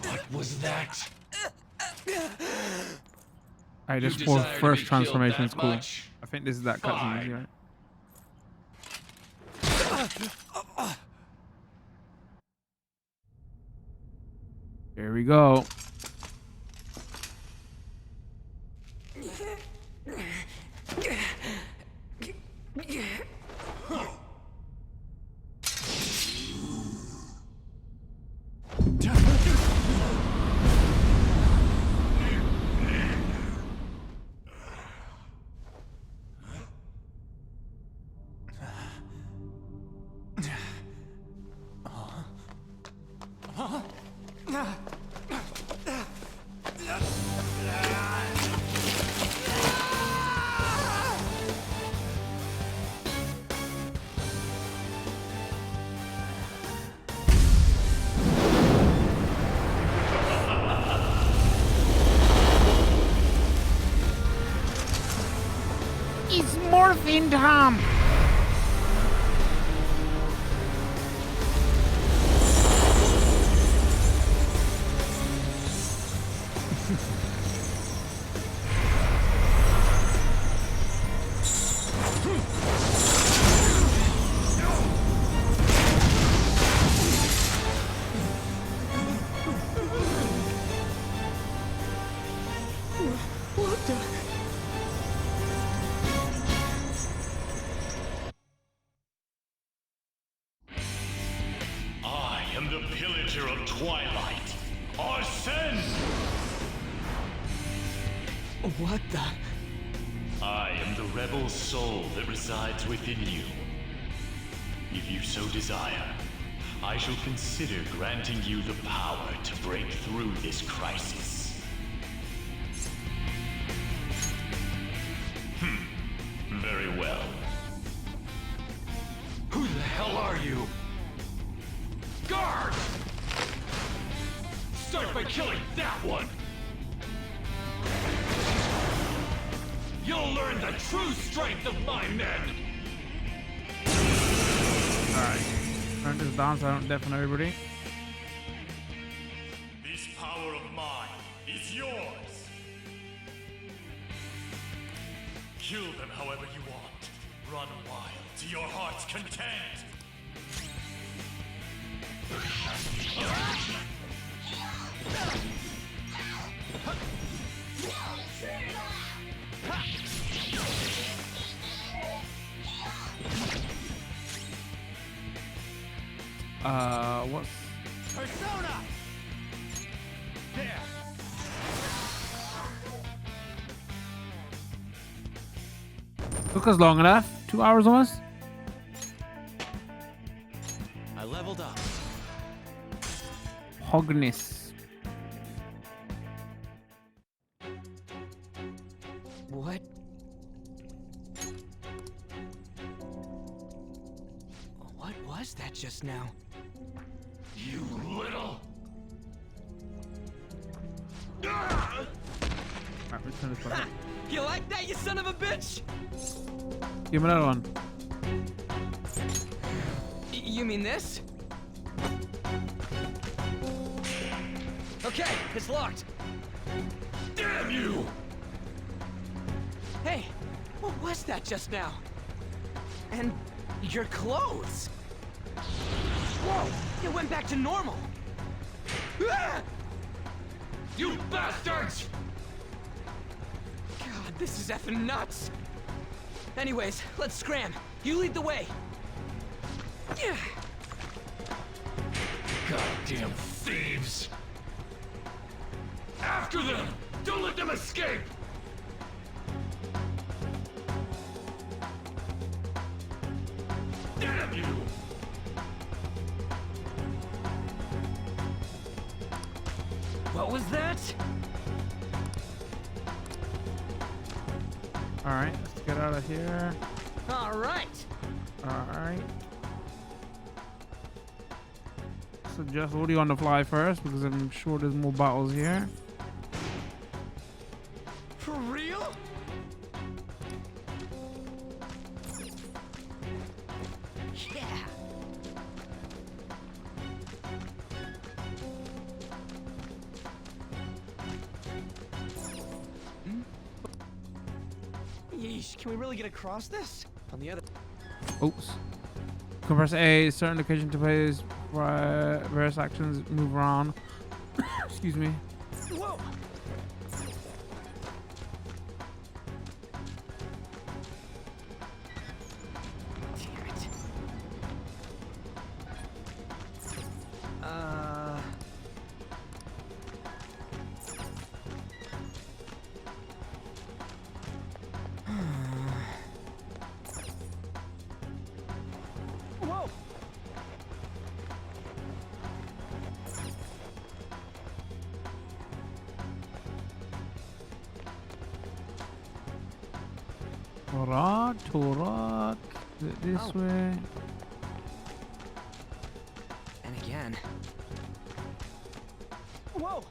What was that? Alright, this You for desire to first be transformation killed is that cool. much? I think this is that cutscene, right? Here we go. It's morphing time. I am the pillager of Twilight, Arsene! What the? I am the rebel soul that resides within you. If you so desire, I shall consider granting you the power to break through this crisis. Very well. Who the hell are you? Guard! Start by killing that one! You'll learn the true strength of my men! Alright. Turn this down so I don't deafen everybody. This power of mine is yours. Kill them however you want. Run wild to your heart's content. What's Persona! There! took us long enough? 2 hours almost? I leveled up. Hogness. What? What was that just now? You little... Alright, let's turn this back up. You like that, you son of a bitch? Give me another one. You mean this? Okay, it's locked. Damn you! Hey, what was that just now? And your clothes. Whoa, it went back to normal. Ah! You bastards! God, this is effing nuts. Anyways, let's scram. You lead the way. Yeah. Goddamn thieves! After them! Don't let them escape! Damn you! What was that? Alright, let's get out of here. All right. Alright. Suggest Woody on the fly first because I'm sure there's more battles here. For real? Yeah. Yeesh, can we really get across this? On the other... Oops. Compress A, certain location to place various actions, move around. Excuse me. Whoa! Damn it. Whoa! Alright. This way. And again. Whoa!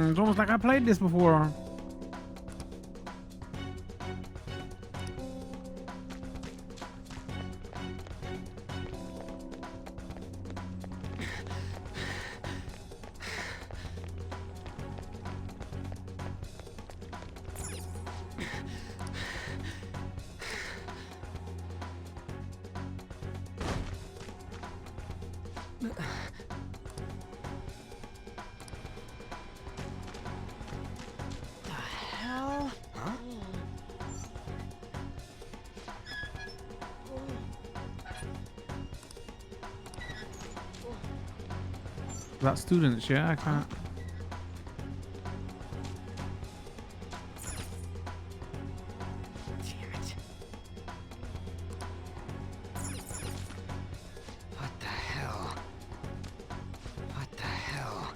It's almost like I played this before. The hell? Huh? That students, yeah, I can't. Damn it. What the hell? What the hell?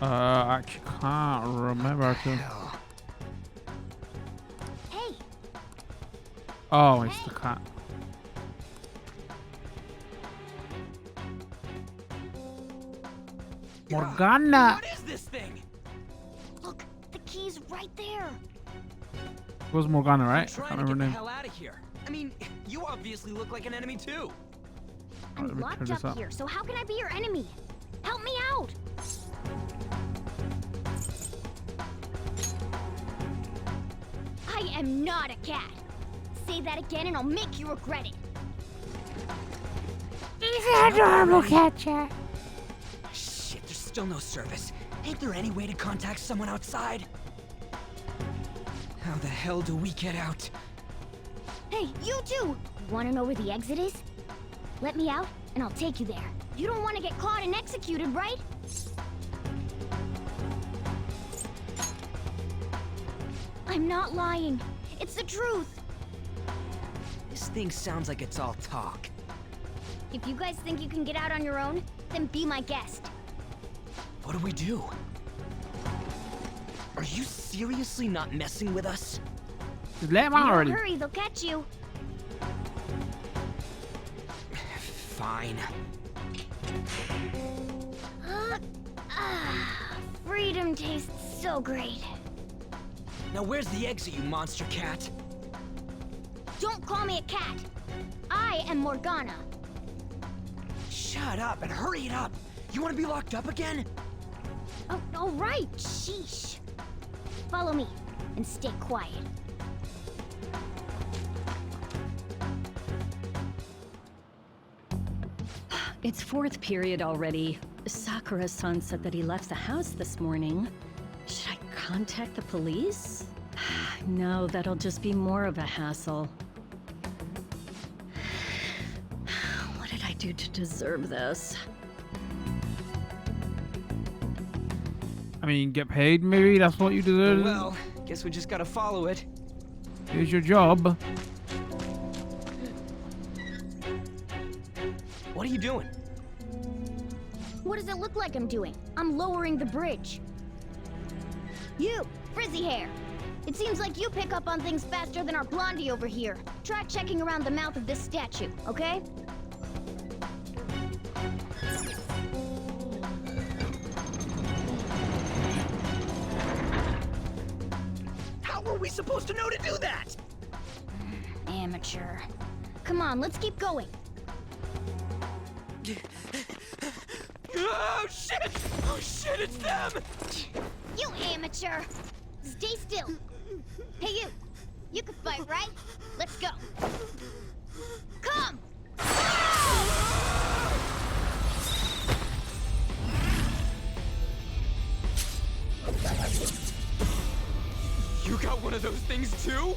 I can't remember. Hey, Oh, it's the cat. Morgana. What is this thing? look, the key's right there. It was Morgana, right? I I'm can't trying to remember get her the name. hell out of here. I mean, you obviously look like an enemy too. I'm let me turn locked this up up. here, so how can I be your enemy? Help me out! I am not a cat. Say that again and I'll make you regret it. He's an adorable cat, chat. Shit, there's still no service. Ain't there any way to contact someone outside? How the hell do we get out? Hey, you too! Want to know where the exit is? Let me out, and I'll take you there. You don't want to get caught and executed, right? I'm not lying. It's the truth. This thing sounds like it's all talk. If you guys think you can get out on your own, then be my guest. What do we do? Are you seriously not messing with us? Just let him out already. Don't hurry, they'll catch you. Fine. Freedom tastes so great. Now where's the exit, you monster cat? Don't call me a cat. I am Morgana. Shut up and hurry it up. You want to be locked up again? Oh, all right. Sheesh. Follow me and stay quiet. It's fourth period already. Sakura-san said that he left the house this morning. Should I contact the police? No, that'll just be more of a hassle. What did I do to deserve this? I mean, get paid maybe? That's what you deserve? Well, guess we just gotta follow it. Here's your job. What are you doing? What does it look like I'm doing? I'm lowering the bridge. You, frizzy hair. It seems like you pick up on things faster than our blondie over here. Try checking around the mouth of this statue, okay? How were we supposed to know to do that? Amateur. Come on, let's keep going. Oh shit! Oh shit, it's them! You amateur! Stay still. Hey you! You can fight, right? Let's go. Come! You got one of those things too?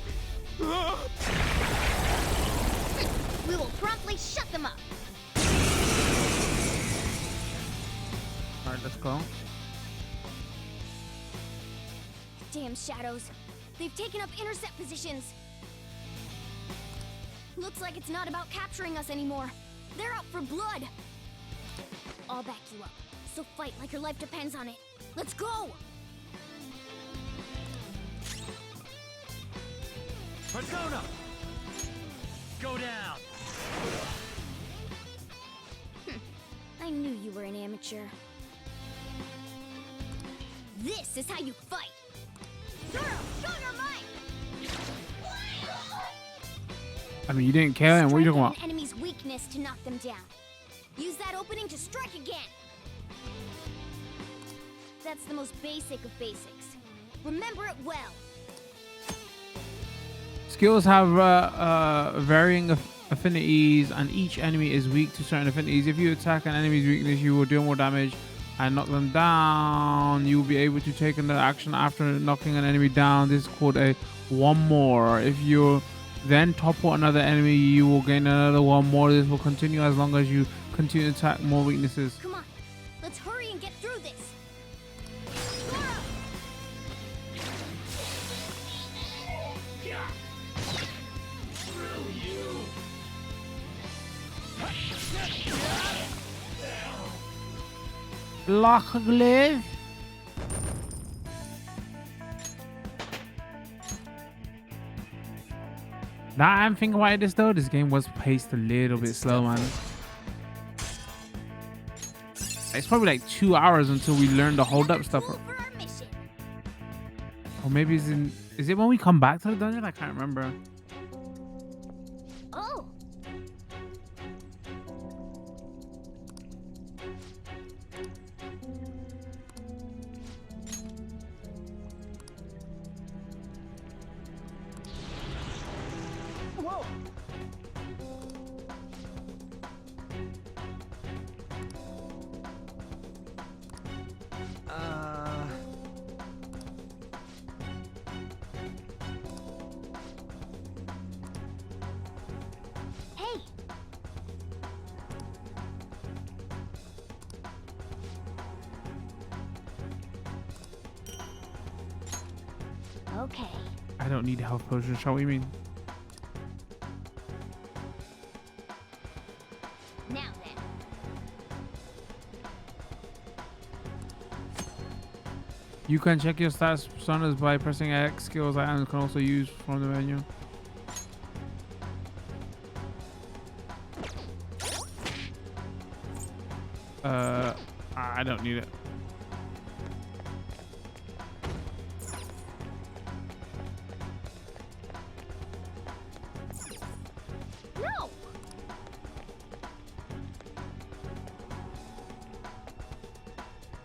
We will promptly shut them up. Alright, let's go. Damn shadows. They've taken up intercept positions. Looks like it's not about capturing us anymore. They're out for blood. I'll back you up. So fight like your life depends on it. Let's go! Persona! Go down! I knew you were an amateur. This is how you fight! Zoro, show your might! I mean, you didn't kill him. What are you talking about? An enemy's weakness to knock them down. Use that opening to strike again. That's the most basic of basics. Remember it well. Skills have varying affinities, and each enemy is weak to certain affinities. If you attack an enemy's weakness, you will deal more damage and knock them down. You will be able to take another action after knocking an enemy down. This is called a one more. If you then topple another enemy, you will gain another one more. This will continue as long as you continue to attack more weaknesses. Come on, let's hurry and get through this. Locklev. Now I'm thinking about this though. This game was paced a little bit slow, man. It's probably like 2 hours until we learn the hold up stuff. Or maybe it's in. Is it when we come back to the dungeon? I can't remember. Oh. Whoa. Hey. Okay. I don't need a health potion. Shall we mean? Now then. You can check your stats personas by pressing X. Skills items can also use from the menu. I don't need it. No.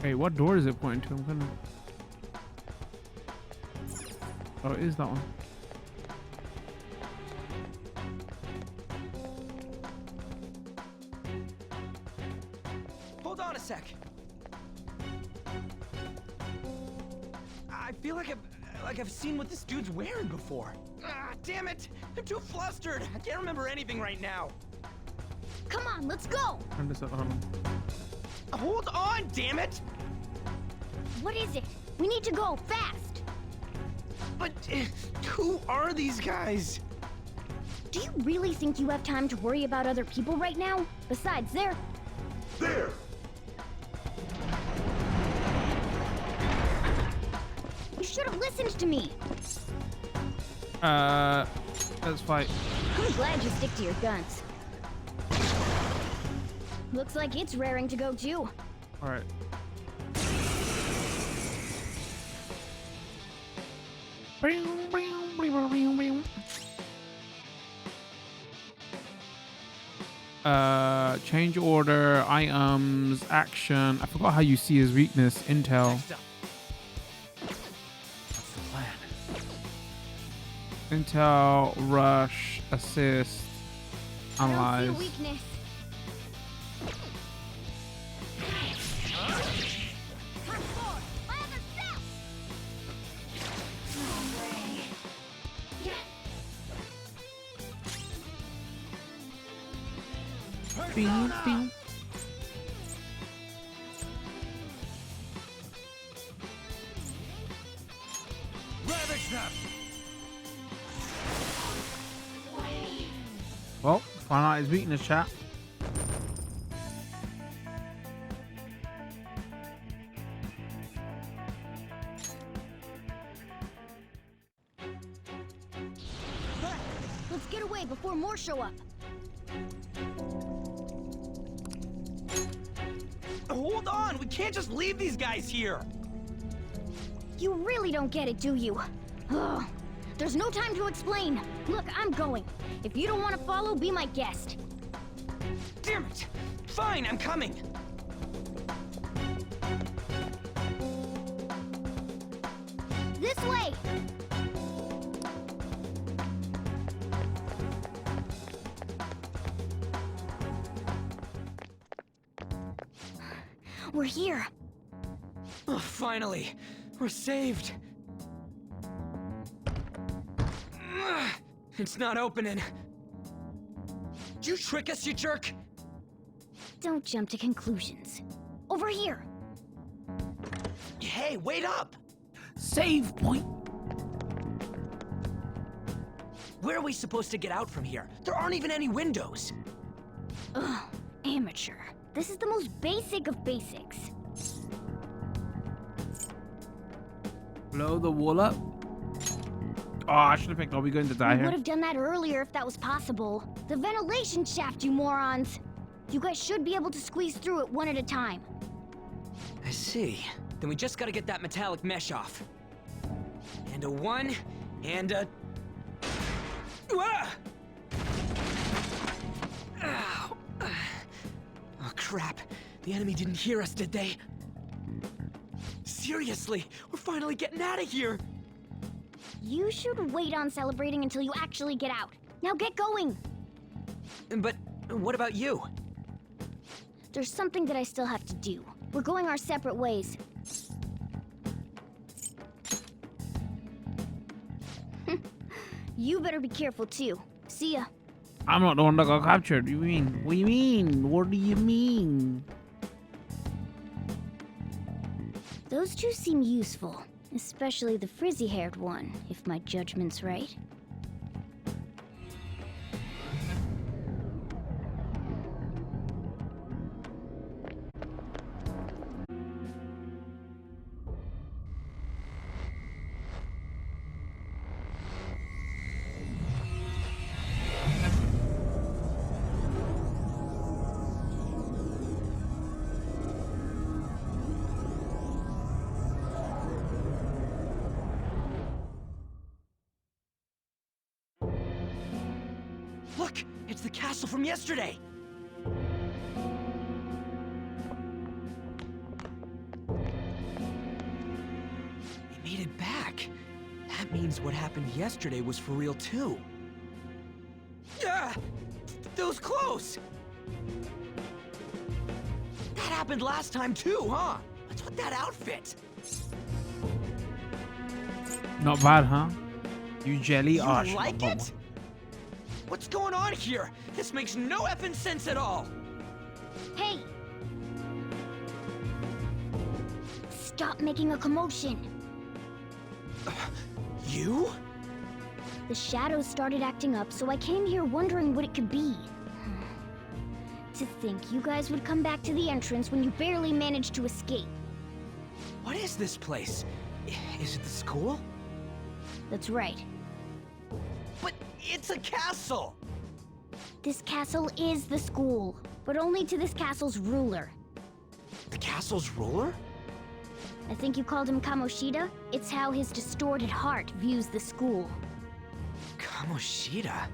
Hey, what door is it pointing to? I'm gonna. Oh, it is that one. Hold on a sec. I feel like I've seen what this dude's wearing before. Ah, damn it! I'm too flustered. I can't remember anything right now. Come on, let's go. Turn this up. Hold on. Hold on, damn it! What is it? We need to go fast. But who are these guys? Do you really think you have time to worry about other people right now? Besides, they're... There! You should have listened to me. Let's fight. I'm glad you stick to your guns. Looks like it's raring to go too. All right. Change order, items, action. I forgot how you see his weakness. Intel. What's the plan? Intel, rush, assist, analyze. I don't see a weakness. Bing, bing. Ravage them! Well, find out his weakness, chat. Let's get away before more show up. Hold on! We can't just leave these guys here! You really don't get it, do you? Ugh. There's no time to explain. Look, I'm going. If you don't want to follow, be my guest. Damn it! Fine, I'm coming! This way! We're here. Oh, finally! We're saved! It's not opening. Did you trick us, you jerk? Don't jump to conclusions. Over here. Hey, wait up! Save point. Where are we supposed to get out from here? There aren't even any windows. Ugh, amateur. This is the most basic of basics. Blow the wall up. Oh, I should have picked. Are we going to die We here? would have done that earlier if that was possible. The ventilation shaft, you morons. You guys should be able to squeeze through it one at a time. I see. Then we just gotta get that metallic mesh off. And a 1, and a... Ah! Ow. Oh, crap. The enemy didn't hear us, did they? Seriously, we're finally getting out of here! You should wait on celebrating until you actually get out. Now get going! But what about you? There's something that I still have to do. We're going our separate ways. You better be careful too. See ya. I'm not the one that got captured. What do you mean? What do you mean? What do you mean? Those two seem useful. Especially the frizzy-haired one, if my judgment's right. Look! It's the castle from yesterday! We made it back. That means what happened yesterday was for real too. Ah! That was close! That happened last time too, huh? What's with that outfit? Not bad, huh? You jelly? You Oh, like it? What's going on here? This makes no effing sense at all! Hey! Stop making a commotion! You? The shadows started acting up, so I came here wondering what it could be. To think you guys would come back to the entrance when you barely managed to escape. What is this place? Is it the school? That's right. But it's a castle! This castle is the school, but only to this castle's ruler. The castle's ruler? I think you called him Kamoshida? It's how his distorted heart views the school. Kamoshida?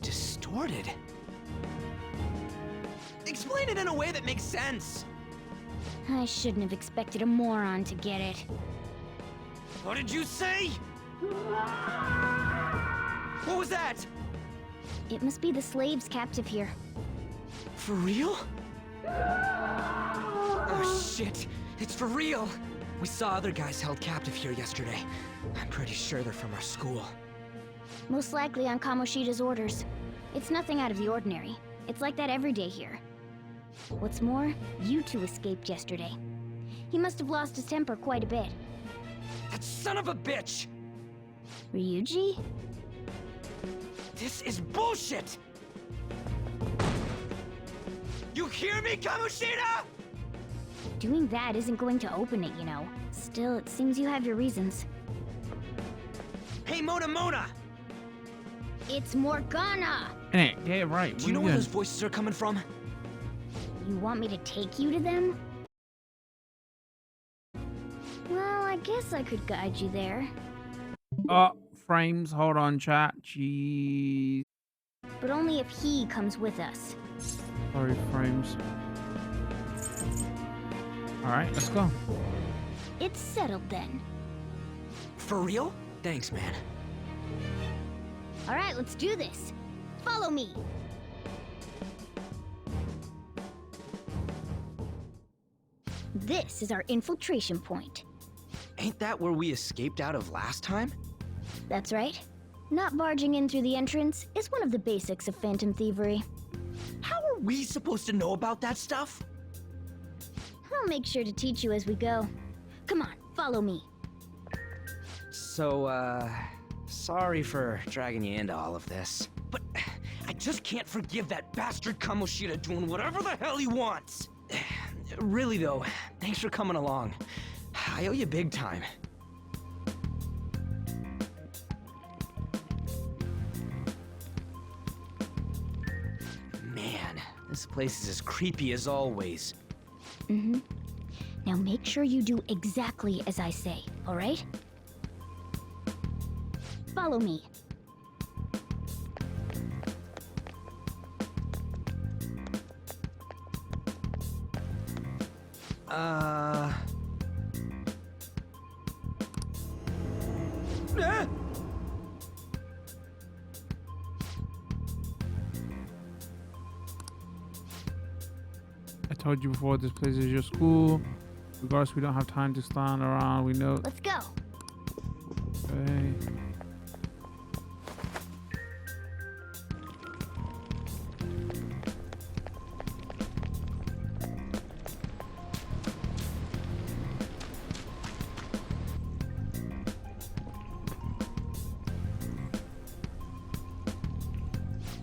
Distorted? Explain it in a way that makes sense! I shouldn't have expected a moron to get it. What did you say? What was that? It must be the slaves captive here. For real? Oh shit, it's for real! We saw other guys held captive here yesterday. I'm pretty sure they're from our school. Most likely on Kamoshida's orders. It's nothing out of the ordinary. It's like that every day here. What's more, you two escaped yesterday. He must have lost his temper quite a bit. That son of a bitch! Ryuji? This is bullshit! You hear me, Kamoshida?! Doing that isn't going to open it, you know. Still, it seems you have your reasons. Hey, Mona! It's Morgana! Hey, get it right. Do you know where those voices are coming from? You want me to take you to them? Well, I guess I could guide you there. Frames. Hold on, chat. Jeez. But only if he comes with us. Sorry, frames. Alright, let's go. It's settled then. For real? Thanks, man. Alright, let's do this. Follow me. this is our infiltration point. Ain't that where we escaped out of last time? That's right. Not barging in through the entrance is one of the basics of phantom thievery. How are we supposed to know about that stuff? I'll make sure to teach you as we go. Come on, follow me. So, sorry for dragging you into all of this. But I just can't forgive that bastard Kamoshida doing whatever the hell he wants. Really though, thanks for coming along. I owe you big time. Man, this place is as creepy as always. Mm-hmm. Now make sure you do exactly as I say, all right? Follow me. I told you before, this place is your school. Regardless, we don't have time to stand around. We know. Let's go. Okay.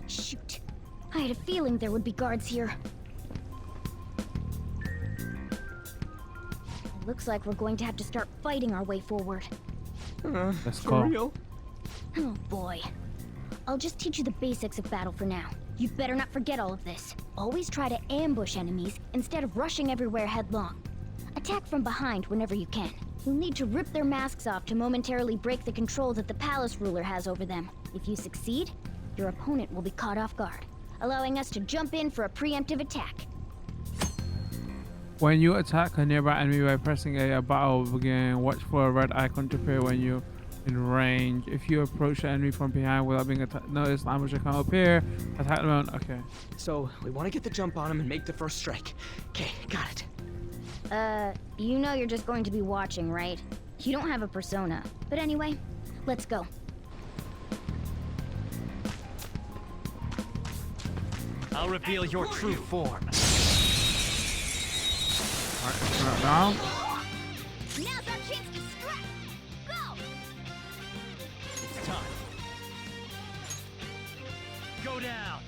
Shoot. I had a feeling there would be guards here. Looks like we're going to have to start fighting our way forward. Let's for go. real? Oh boy. I'll just teach you the basics of battle for now. You'd better not forget all of this. Always try to ambush enemies instead of rushing everywhere headlong. Attack from behind whenever you can. You'll need to rip their masks off to momentarily break the control that the palace ruler has over them. If you succeed, your opponent will be caught off guard, allowing us to jump in for a preemptive attack. When you attack a nearby enemy by pressing A battle will begin. Watch for a red icon to appear when you're in range. If you approach the enemy from behind without being attacked, notice the ambush can appear. Attack them on. Okay. So, we want to get the jump on him and make the first strike. Okay, got it. You know you're just going to be watching, right? You don't have a persona. But anyway, let's go. I'll reveal your true form. Alright, turn it down. Now's our chance to strike! Go! It's time. Go down.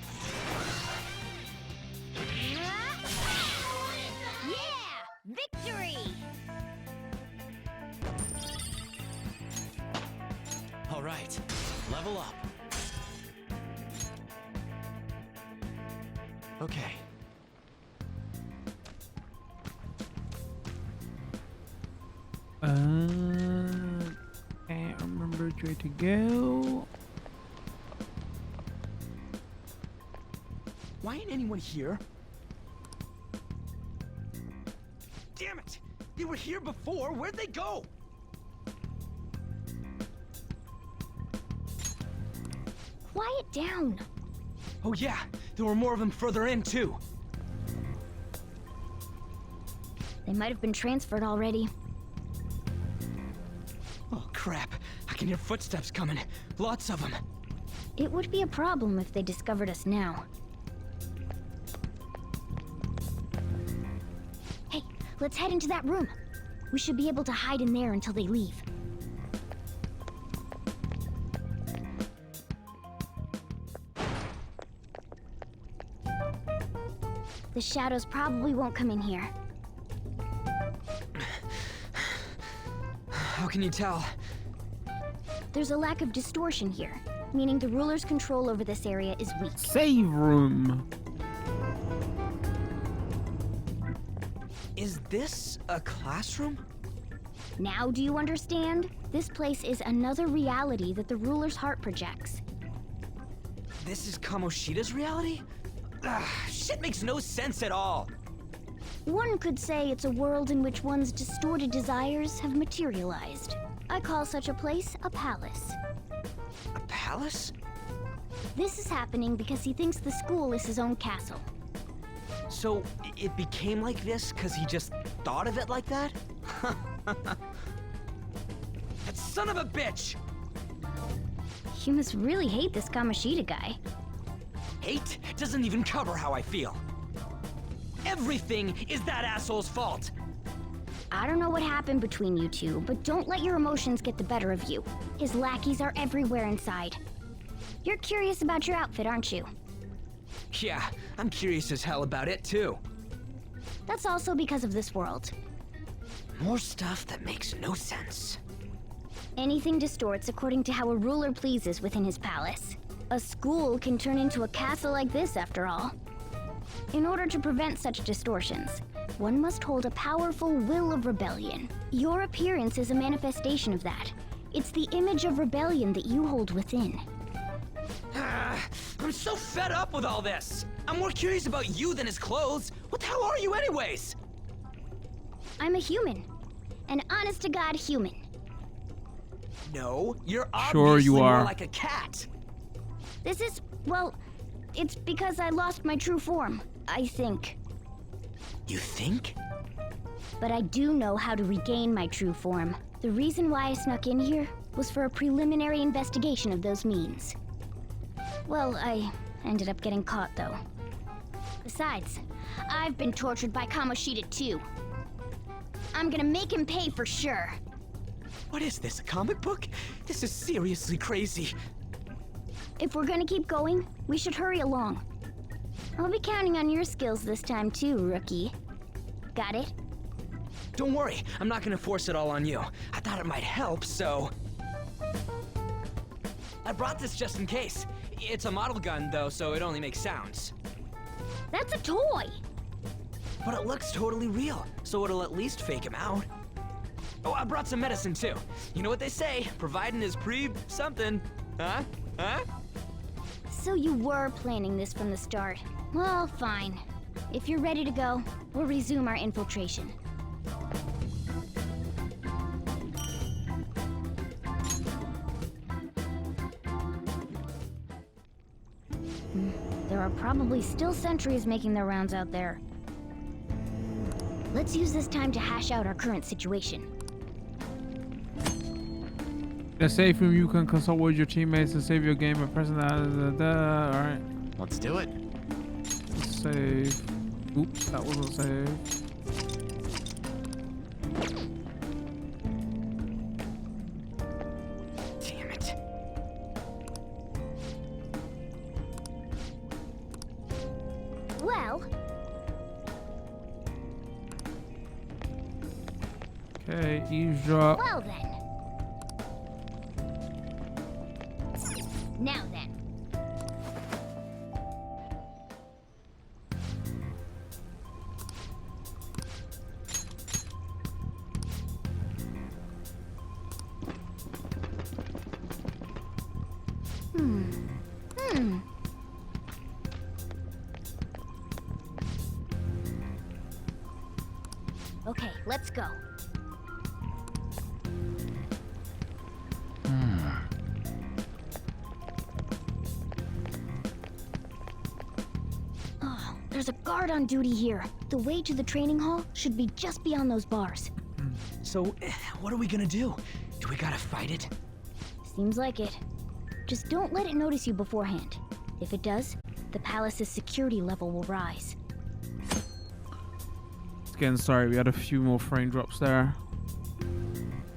Yeah! Victory! All right, level up. Okay. Can't remember which way to go. Why ain't anyone here? Damn it! They were here before. Where'd they go? Quiet down. Oh yeah, there were more of them further in too. They might have been transferred already. Oh crap, I can hear footsteps coming. Lots of them. It would be a problem if they discovered us now. Hey, let's head into that room. We should be able to hide in there until they leave. The shadows probably won't come in here. How can you tell? There's a lack of distortion here, meaning the ruler's control over this area is weak. Save room. Is this a classroom? Now do you understand? This place is another reality that the ruler's heart projects. This is Kamoshida's reality? Shit makes no sense at all. One could say it's a world in which one's distorted desires have materialized. I call such a place a palace. A palace? This is happening because he thinks the school is his own castle. So, it became like this because he just thought of it like that? That son of a bitch! You must really hate this Kamoshida guy. Hate doesn't even cover how I feel. Everything is that asshole's fault. I don't know what happened between you two, but don't let your emotions get the better of you. His lackeys are everywhere inside. You're curious about your outfit, aren't you? Yeah, I'm curious as hell about it too. That's also because of this world. More stuff that makes no sense. Anything distorts according to how a ruler pleases within his palace. A school can turn into a castle like this, after all. In order to prevent such distortions, one must hold a powerful will of rebellion. Your appearance is a manifestation of that. It's the image of rebellion that you hold within. I'm so fed up with all this. I'm more curious about you than his clothes. What the hell are you anyways? I'm a human. An honest-to-God human. No, you're Sure obviously you are. more like a cat. This is, well, it's because I lost my true form, I think. You think? But I do know how to regain my true form. The reason why I snuck in here was for a preliminary investigation of those means. Well, I ended up getting caught, though. Besides, I've been tortured by Kamoshida too. I'm gonna make him pay for sure. What is this, a comic book? This is seriously crazy. If we're gonna keep going, we should hurry along. I'll be counting on your skills this time too, rookie. Got it? Don't worry, I'm not gonna force it all on you. I thought it might help, so... I brought this just in case. It's a model gun, though, so it only makes sounds. That's a toy! But it looks totally real, so it'll at least fake him out. Oh, I brought some medicine, too. You know what they say, providing is something. Huh? Huh? So you were planning this from the start. Well, fine. If you're ready to go, we'll resume our infiltration. There are probably still sentries making their rounds out there. Let's use this time to hash out our current situation. In a safe room, you can consult with your teammates and save your game by pressing that. Alright. Let's do it. Save. Oops, that wasn't saved. Damn it. Well... Okay, eavesdrop. Well then. Now then. Okay, let's go. Oh, there's a guard on duty here. The way to the training hall should be just beyond those bars. So, what are we gonna do? Do we gotta fight it? Seems like it. Just don't let it notice you beforehand. If it does, the palace's security level will rise. Again, sorry, we had a few more frame drops there.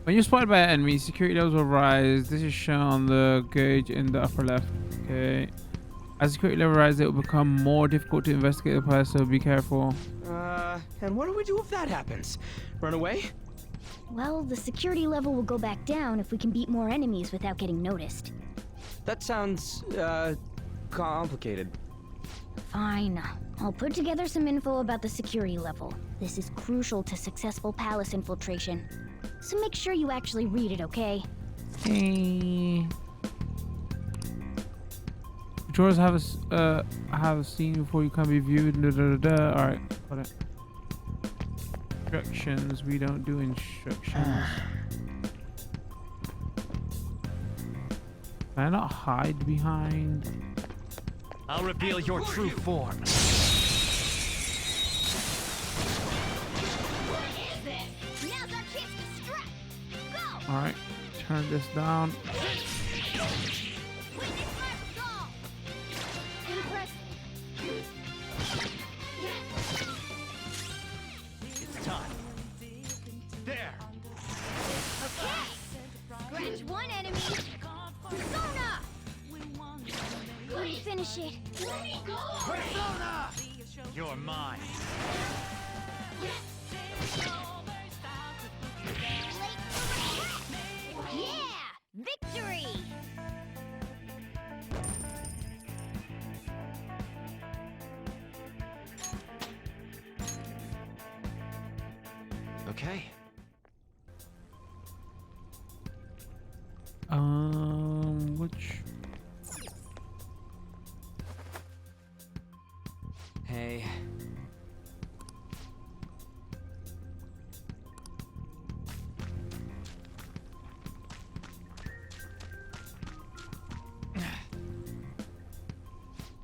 When you're spotted by an enemy, security levels will rise. This is shown on the gauge in the upper left. Okay. As security level rises, it will become more difficult to investigate the place, so be careful. And what do we do if that happens? Run away? Well, the security level will go back down if we can beat more enemies without getting noticed. That sounds, complicated. Fine. I'll put together some info about the security level. This is crucial to successful palace infiltration. So make sure you actually read it, okay? Hey. Drawers have a scene before you can be viewed. Alright, got it. Instructions. We don't do instructions. Can I not hide behind? I'll reveal your true form. All right, turn this down. It's time. There. Okay. Scratch one enemy. Persona. Couldn't finish it. Let me go. Persona! You're mine. Yeah! Victory! Okay. Which? Hey.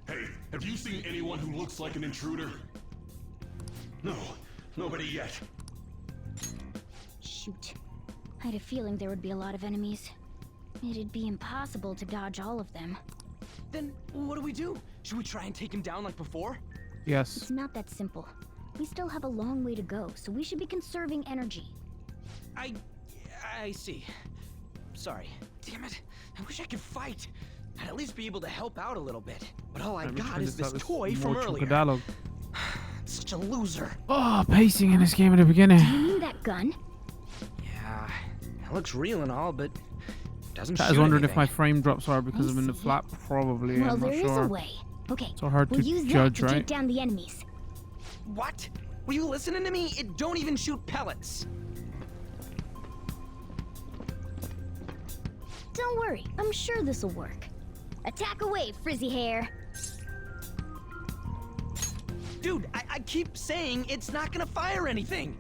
Hey, have you seen anyone who looks like an intruder? No, nobody yet. Shoot. I had a feeling there would be a lot of enemies. It'd be impossible to dodge all of them. Then what do we do? Should we try and take him down like before? Yes. It's not that simple. We still have a long way to go, so we should be conserving energy. I see. Sorry. Damn it. I wish I could fight. I'd at least be able to help out a little bit. But all I got is this toy from earlier. Dialogue. Such a loser. Oh, pacing in this game at the beginning. Do you mean that gun? Yeah, it looks real and all, but doesn't I shoot was wondering anything. if my frame drops are because I'm in the flat. Probably. Well, I'm not there is sure. a way. Okay. So hard we'll to use judge, that to right? take down the enemies. What? Were you listening to me? It don't even shoot pellets. Don't worry, I'm sure this'll work. Attack away, frizzy hair. Dude, I keep saying it's not gonna fire anything.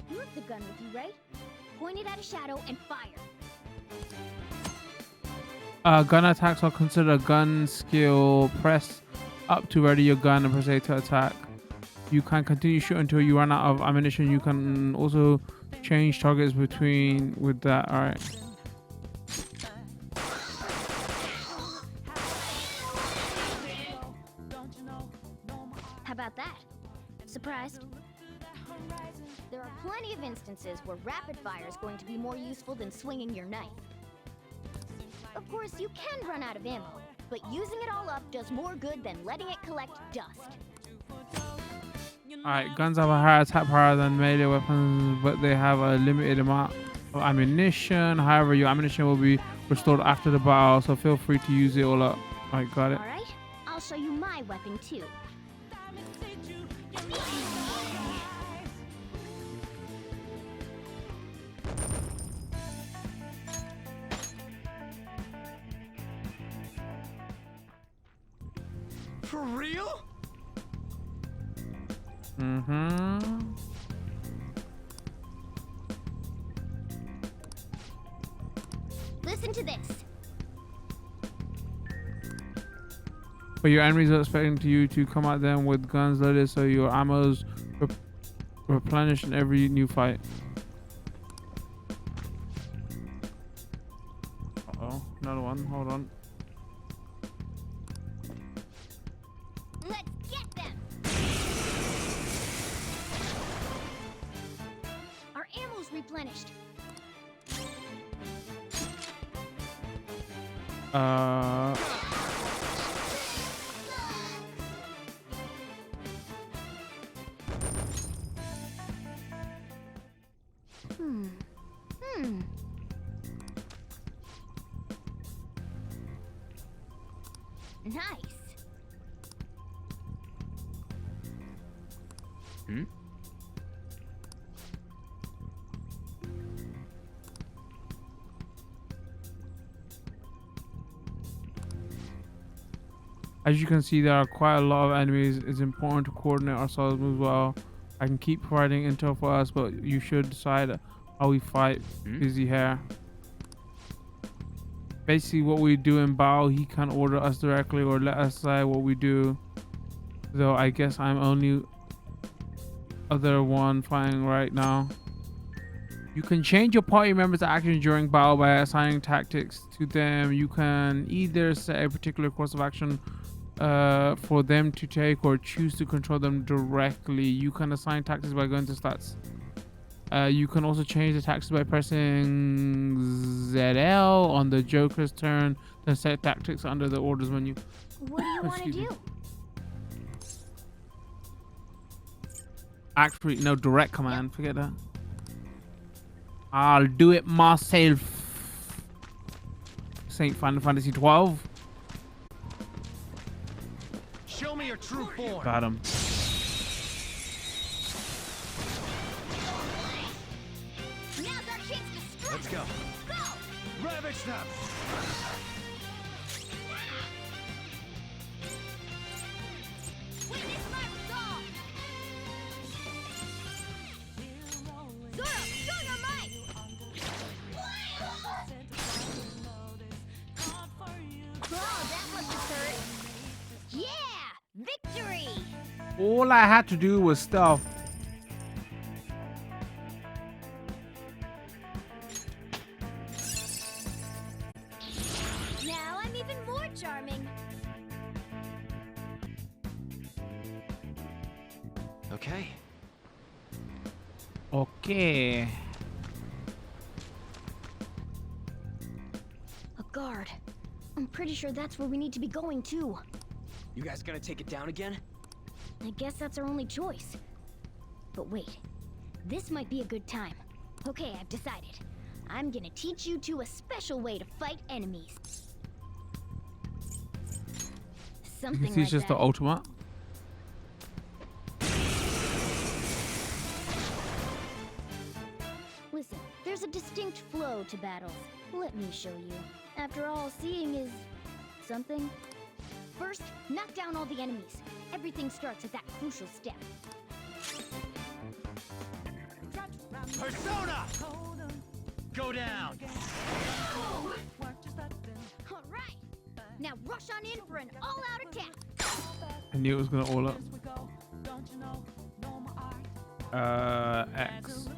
You have the gun with you, right? Point it at a shadow and fire. Gun attacks are considered a gun skill. Press up to ready your gun and press A to attack. You can continue shooting until you run out of ammunition. You can also change targets with that. All right. How about that? Surprised? There are plenty of instances where rapid fire is going to be more useful than swinging your knife. Of course, you can run out of ammo, but using it all up does more good than letting it collect dust. Alright, guns have a higher attack power than melee weapons, but they have a limited amount of ammunition. However, your ammunition will be restored after the battle, so feel free to use it all up. Alright, got it. Alright, I'll show you my weapon too. For real? Mm-hmm. Listen to this. But your enemies are expecting you to come at them with guns loaded, so your ammo's replenished in every new fight. Uh-oh, another one. Hold on. Let's get them! Our ammo's replenished. Nice. Hmm? As you can see, there are quite a lot of enemies. It's important to coordinate ourselves moves well. I can keep providing intel for us, but you should decide how we fight. Busy hair. Basically, what we do in battle, he can order us directly or let us decide what we do. Though I guess I'm only other one fighting right now. You can change your party members' actions during battle by assigning tactics to them. You can either set a particular course of action for them to take or choose to control them directly. You can assign tactics by going to stats. You can also change the tactics by pressing ZL on the Joker's turn, then set tactics under the orders menu. What do you want to do? Actually, no, direct command. Forget that. I'll do it myself. Saint Final Fantasy 12. Show me your true form. Got him. Let's go. Ravage them. Yeah! Victory! All I had to do was stuff. Now I'm even more charming. Okay. Okay. A guard. I'm pretty sure that's where we need to be going too. You guys gonna take it down again? I guess that's our only choice. But wait, this might be a good time. Okay, I've decided. I'm gonna teach you two a special way to fight enemies. Something He's like just that. the ultimate. Listen, there's a distinct flow to battles. Let me show you. After all, seeing is something. First, knock down all the enemies. Everything starts at that crucial step. Persona! Go down! Alright! Now rush on in for an all-out attack! I knew it was gonna all up. X.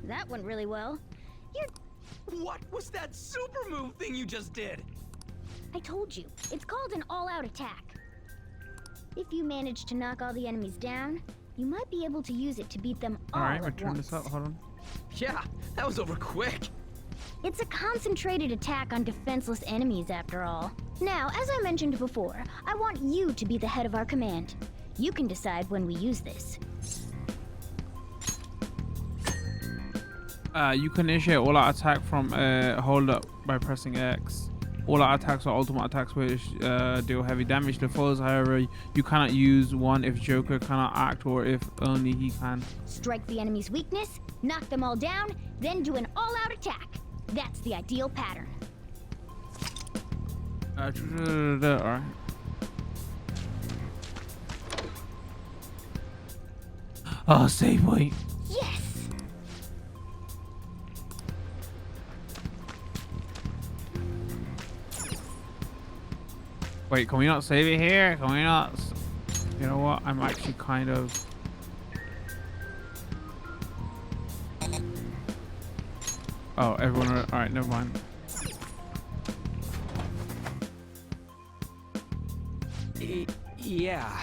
That went really well. What was that super move thing you just did? I told you, it's called an all-out attack. If you manage to knock all the enemies down, you might be able to use it to beat them all Alright, at I'm turn once. this up. Hold on. Yeah, that was over quick. It's a concentrated attack on defenseless enemies, after all. Now, as I mentioned before, I want you to be the head of our command. You can decide when we use this. You can initiate all-out attack from hold up by pressing X. All-out attacks are ultimate attacks which deal heavy damage to foes. However, you cannot use one if Joker cannot act or if only he can. Strike the enemy's weakness, knock them all down, then do an all-out attack. That's the ideal pattern. Alright. Oh, save point. Yes! Wait, can we not save it here? Can we not? You know what? I'm actually kind of... Oh, everyone... Alright, never mind. Yeah.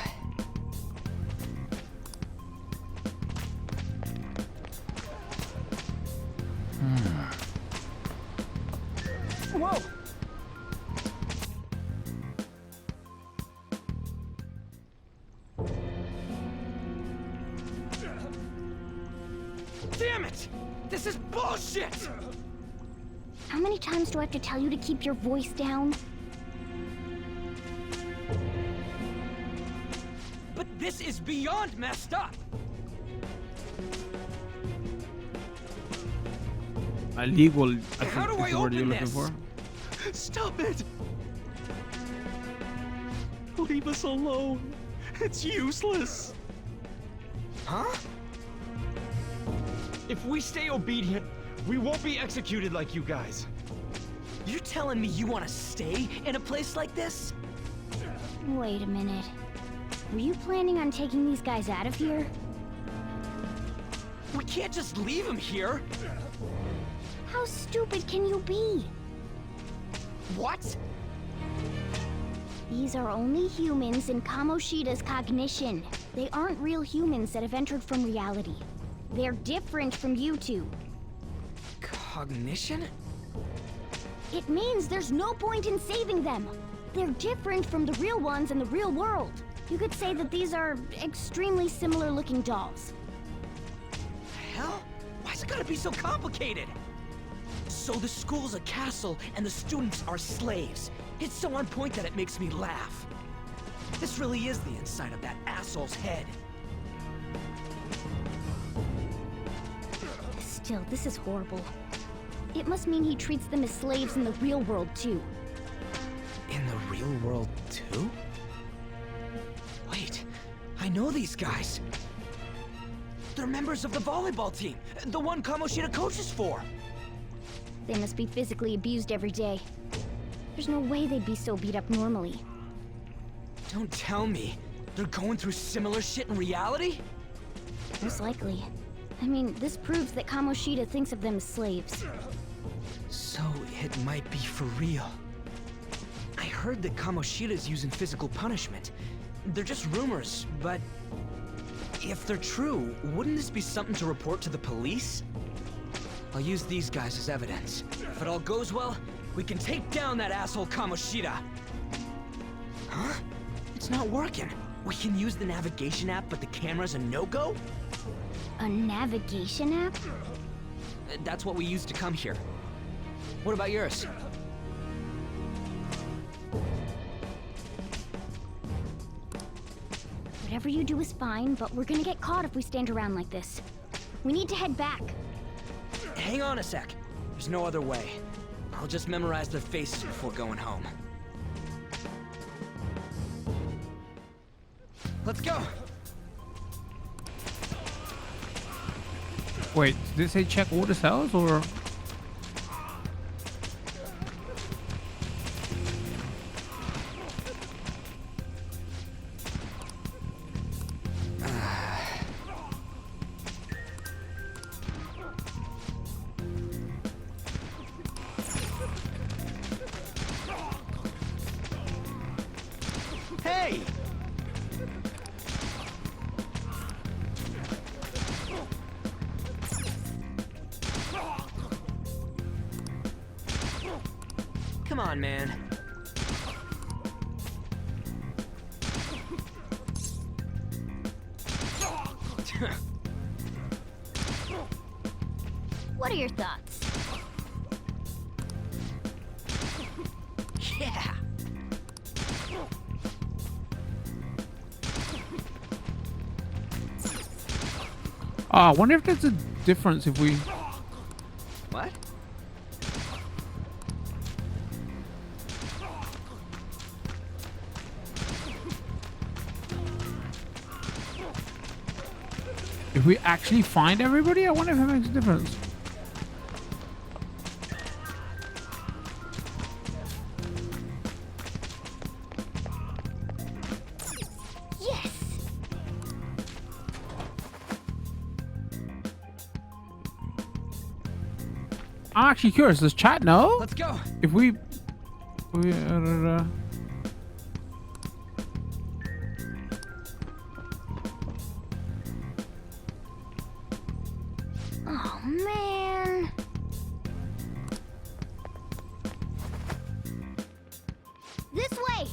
Whoa! Damn it! This is bullshit! How many times do I have to tell you to keep your voice down? But this is beyond messed up! Illegal, I How think do is I the word you're open looking this? for. Stop it! Leave us alone. It's useless. Huh? If we stay obedient, we won't be executed like you guys. You're telling me you want to stay in a place like this? Wait a minute. Were you planning on taking these guys out of here? We can't just leave them here. How stupid can you be? What? These are only humans in Kamoshida's cognition. They aren't real humans that have entered from reality. They're different from you two. Cognition? It means there's no point in saving them. They're different from the real ones in the real world. You could say that these are extremely similar looking dolls. Hell? Why's it gotta be so complicated? So the school's a castle and the students are slaves. It's so on point that it makes me laugh. This really is the inside of that asshole's head. Still, this is horrible. It must mean he treats them as slaves in the real world, too. In the real world, too? Wait, I know these guys. They're members of the volleyball team, the one Kamoshida coaches for. They must be physically abused every day. There's no way they'd be so beat up normally. Don't tell me they're going through similar shit in reality? Most likely. I mean, this proves that Kamoshida thinks of them as slaves. So it might be for real. I heard that Kamoshida's using physical punishment. They're just rumors, but if they're true, wouldn't this be something to report to the police? I'll use these guys as evidence. If it all goes well, we can take down that asshole Kamoshida. Huh? It's not working. We can use the navigation app, but the camera's a no-go? A navigation app? That's what we used to come here. What about yours? Whatever you do is fine, but we're gonna get caught if we stand around like this. We need to head back. Hang on a sec. There's no other way. I'll just memorize their faces before going home. Let's go! Wait, did it say check all the cells or? Hey! Come on, man. What are your thoughts? Yeah! I wonder if there's a difference if we. What? If we actually find everybody, I wonder if it makes a difference. Yes! I'm actually curious. Does chat know? Let's go! If we Oh, man. This way!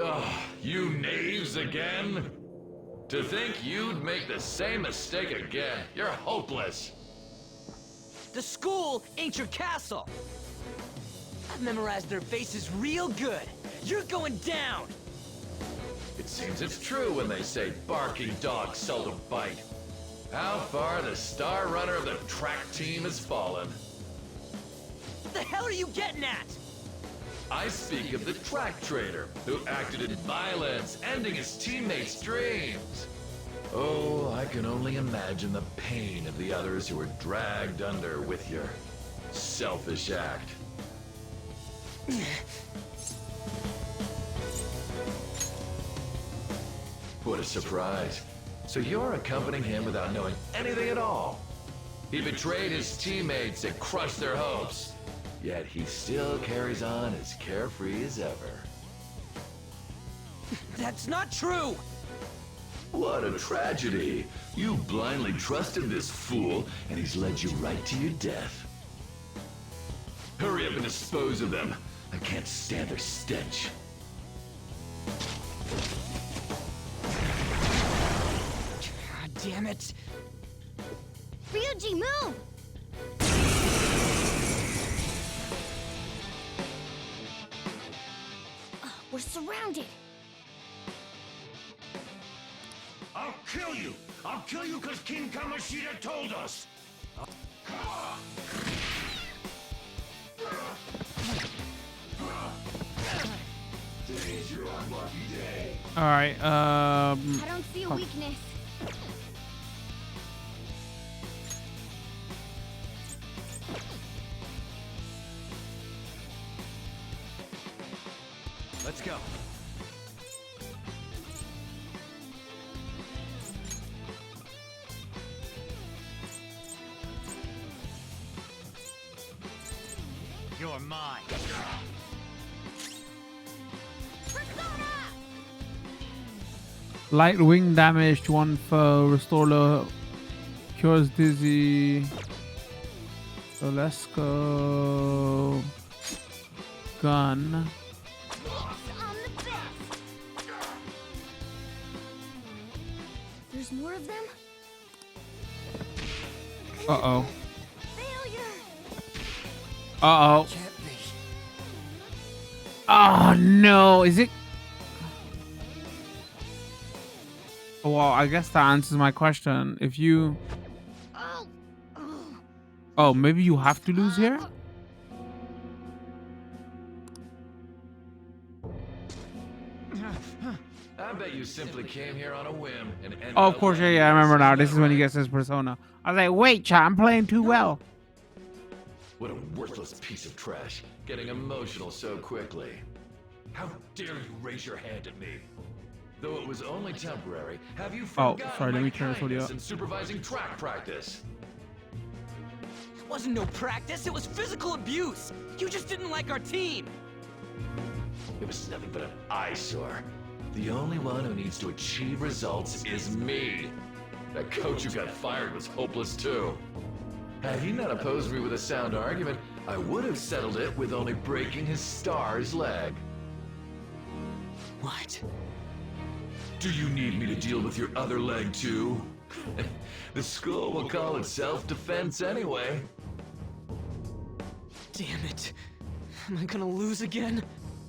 Ugh, you knaves again? To think you'd make the same mistake again. You're hopeless. The school ain't your castle! I've memorized their faces real good. You're going down! It seems it's true when they say barking dogs seldom bite. How far the star runner of the track team has fallen. What the hell are you getting at? I speak of the track trader who acted in violence, ending his teammates' dreams. Oh, I can only imagine the pain of the others who were dragged under with your selfish act. What a surprise. So you're accompanying him without knowing anything at all. He betrayed his teammates and crushed their hopes. Yet he still carries on as carefree as ever. That's not true! What a tragedy. You blindly trusted this fool, and he's led you right to your death. Hurry up and dispose of them. I can't stand their stench. God damn it. Ryuji, move! We're surrounded. I'll kill you! I'll kill you because King Kamoshida told us! Today's your unlucky day. All right. I don't see a weakness. Let's go. You're mine. Light wing damage to one foe. Restore low. Cures dizzy. So let's go. Gun. There's more of them? Uh-oh. Failure! Uh-oh. Oh, no. Is it? Well, I guess that answers my question. If you... Oh, maybe you have to lose here? I bet you simply came here on a whim and ended Oh, of up course. Yeah, landing I remember in now. this This is when he right. gets his persona. I was like, wait, chat, I'm playing too well. What a worthless piece of trash, getting emotional so quickly. How dare you raise your hand at me? Though it was only temporary, have you Oh, forgotten sorry, let my me turn this audio kindness up. in supervising track practice? It wasn't no practice, it was physical abuse. You just didn't like our team. It was nothing but an eyesore. The only one who needs to achieve results is me. That coach who got fired was hopeless too. Had he not opposed me with a sound argument, I would have settled it with only breaking his star's leg. What? Do you need me to deal with your other leg too? The school will call it self-defense anyway. Damn it. Am I gonna lose again?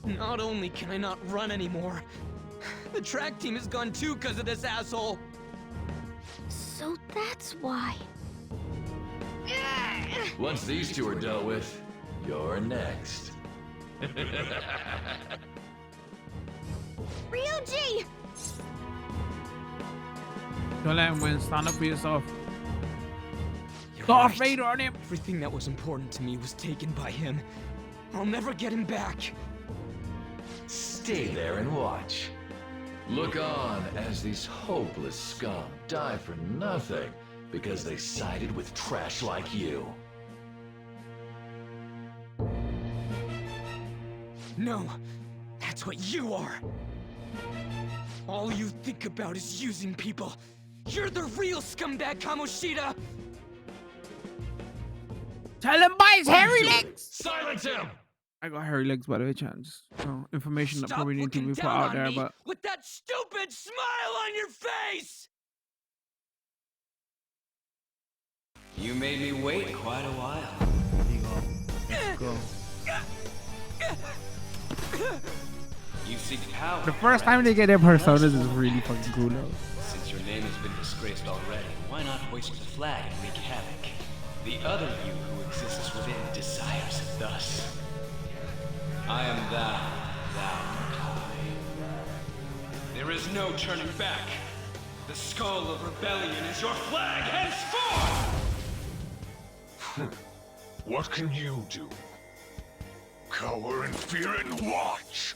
Not only can I not run anymore, the track team is gone too because of this asshole. So that's why. Once these two are dealt with, you're next. Ryuji! Don't let him win. Stand up for yourself. You're Darth right. Vader on him. Everything that was important to me was taken by him. I'll never get him back. Stay there and watch. Look on as these hopeless scum die for nothing because they sided with trash like you. No, that's what you are. All you think about is using people. You're the real scumbag, Kamoshida! Tell him by his hairy legs. Silence him! I got hairy legs, by the way, chat. Just information that Stop probably need to looking be put down out on there, me but with that stupid smile on your face! You made me wait quite a while. let's go. You seek power. The first time they get their personas is really fucking cool, though. Since your name has been disgraced already, why not hoist the flag and wreak havoc? The other you who exists within desires thus. I am thou, thou art I. There is no turning back. The skull of rebellion is your flag henceforth! What can you do? Cower in fear and watch!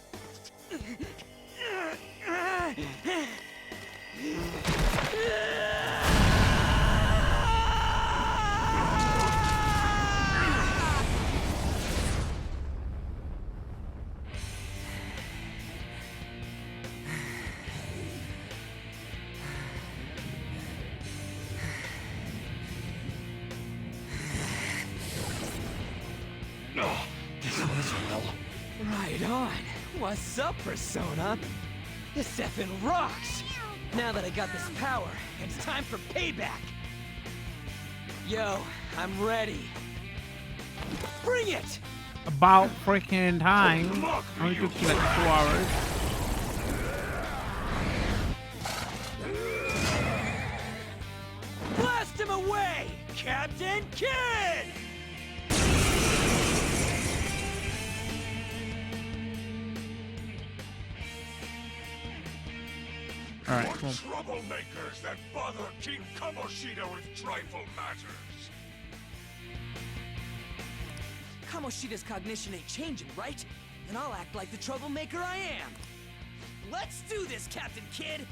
This was well. Right on. What's up, Persona? This effing rocks! Now that I got this power, it's time for payback! Yo, I'm ready. Bring it! About freaking time. Only took you like 2 hours. Blast him away, Captain Kid! All right, cool. Troublemakers that bother King Kamoshida with trifle matters. Kamoshida's cognition ain't changing, right? And I'll act like the troublemaker I am. Let's do this, Captain Kid!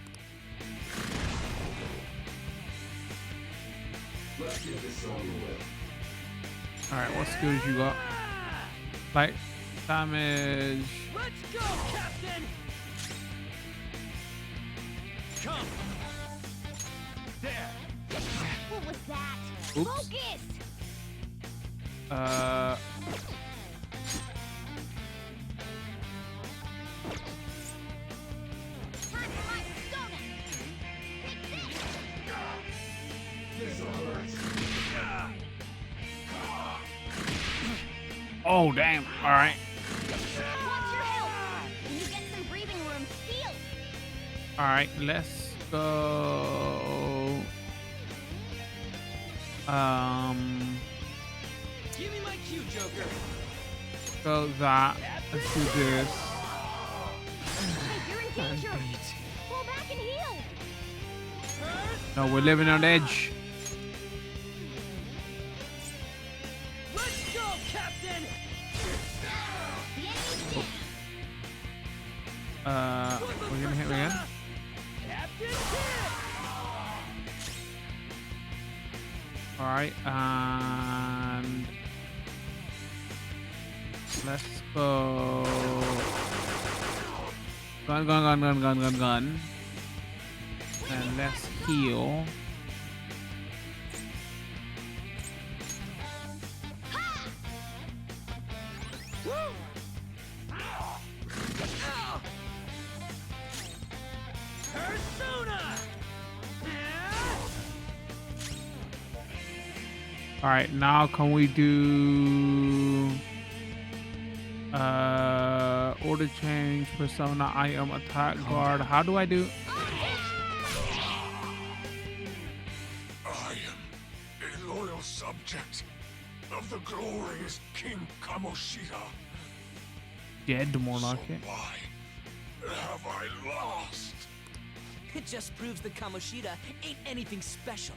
Let's get this on the way. All right, what skills you got? Like damage. Let's go, Captain! Come! There! What was that? Oops. Focus! Time for my persona! This hurts. Oh damn! All right. Watch your health! When you get some breathing room, heal! All right, let's go. Give me my cue, Joker! Go that. Let's do this. Hey, you're in danger! Pull back and heal! No, we're living on edge. Let's go, Captain! We're gonna hit again. Captain Kid! All right, and let's go. Gun. And let's heal. Persona! All right, now can we do order change, persona, item, attack, guard? How do I do? I am a loyal subject of the glorious King Kamoshida. Dead, more like it. Why have I lost? It just proves that Kamoshida ain't anything special.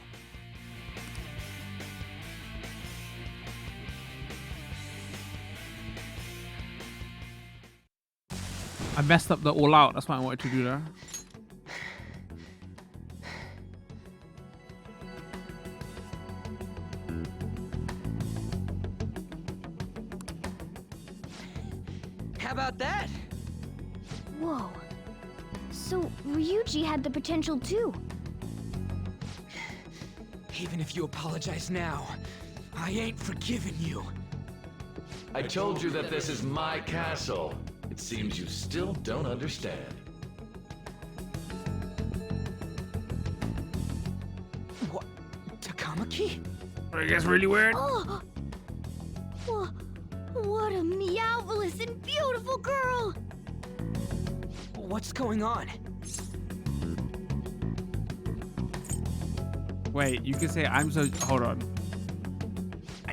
I messed up the all out. That's why I wanted to do that. How about that? Whoa. So, Ryuji had the potential too. Even if you apologize now, I ain't forgiving you. I told you that this is my castle. It seems you still don't understand. What? Takamaki? It gets really weird. Oh! What a meowvelous and beautiful girl! What's going on? Wait, you can say I'm so. Hold on.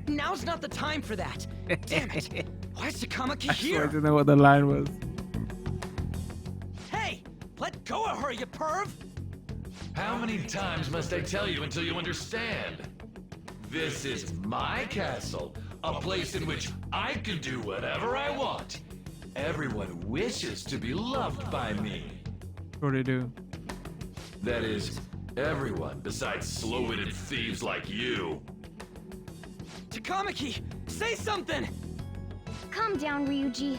Now's not the time for that. Damn it. Why is Takamaki I here? didn't know what the line was. Hey, let go of her, you perv! How many times must I tell you until you understand? This is my castle, a place in which I can do whatever I want. Everyone wishes to be loved by me. What do they do? That is, everyone besides slow-witted thieves like you. Takamaki, say something! Calm down, Ryuji.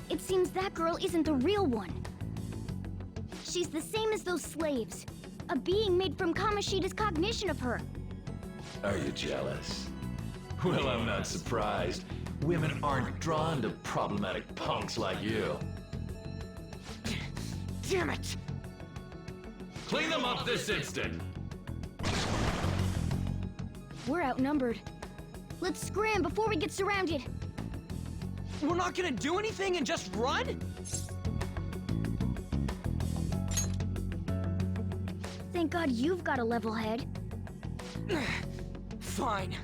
It seems that girl isn't the real one. She's the same as those slaves. A being made from Kamoshida's cognition of her. Are you jealous? Well, I'm not surprised. Women aren't drawn to problematic punks like you. Damn it! Clean them up this instant! We're outnumbered. Let's scram before we get surrounded. We're not gonna do anything and just run? Thank God you've got a level head. Fine.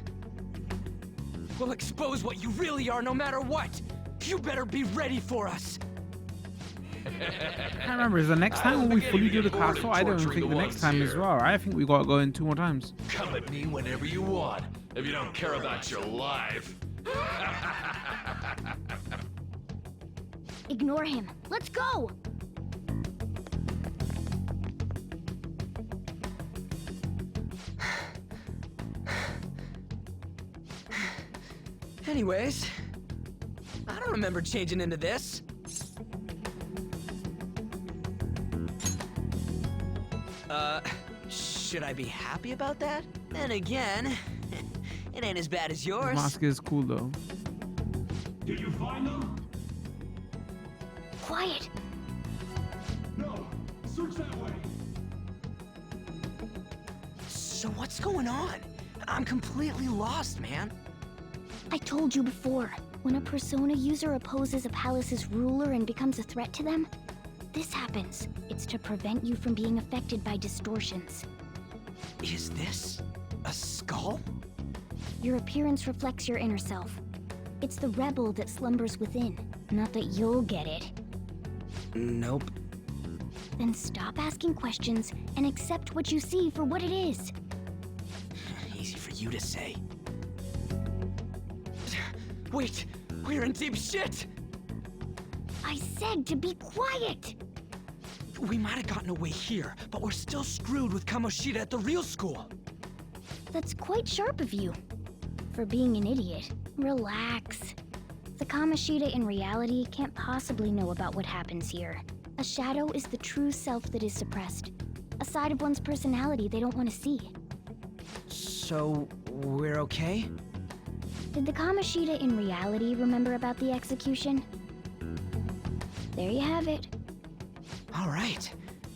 We'll expose what you really are no matter what. You better be ready for us. I can't remember. Is the next time when we fully do the castle? I don't think the next time as well. Right? I think we got to go in 2 more times. Come at me whenever you want, if you don't care about your life. Ignore him. Let's go! Anyways, I don't remember changing into this. Should I be happy about that? Then again, it ain't as bad as The yours. mask is cool though. Did you find them? Quiet. No. Search that way. So what's going on? I'm completely lost, man. I told you before, when a Persona user opposes a palace's ruler and becomes a threat to them, this happens. It's to prevent you from being affected by distortions. Is this a skull? Your appearance reflects your inner self. It's the rebel that slumbers within. Not that you'll get it. Nope. Then stop asking questions and accept what you see for what it is. Easy for you to say. Wait, we're in deep shit! I said to be quiet! We might have gotten away here, but we're still screwed with Kamoshida at the real school. That's quite sharp of you. For being an idiot, relax. The Kamoshida in reality can't possibly know about what happens here. A shadow is the true self that is suppressed. A side of one's personality they don't want to see. So, we're okay? Did the Kamoshida in reality remember about the execution? There you have it. Alright.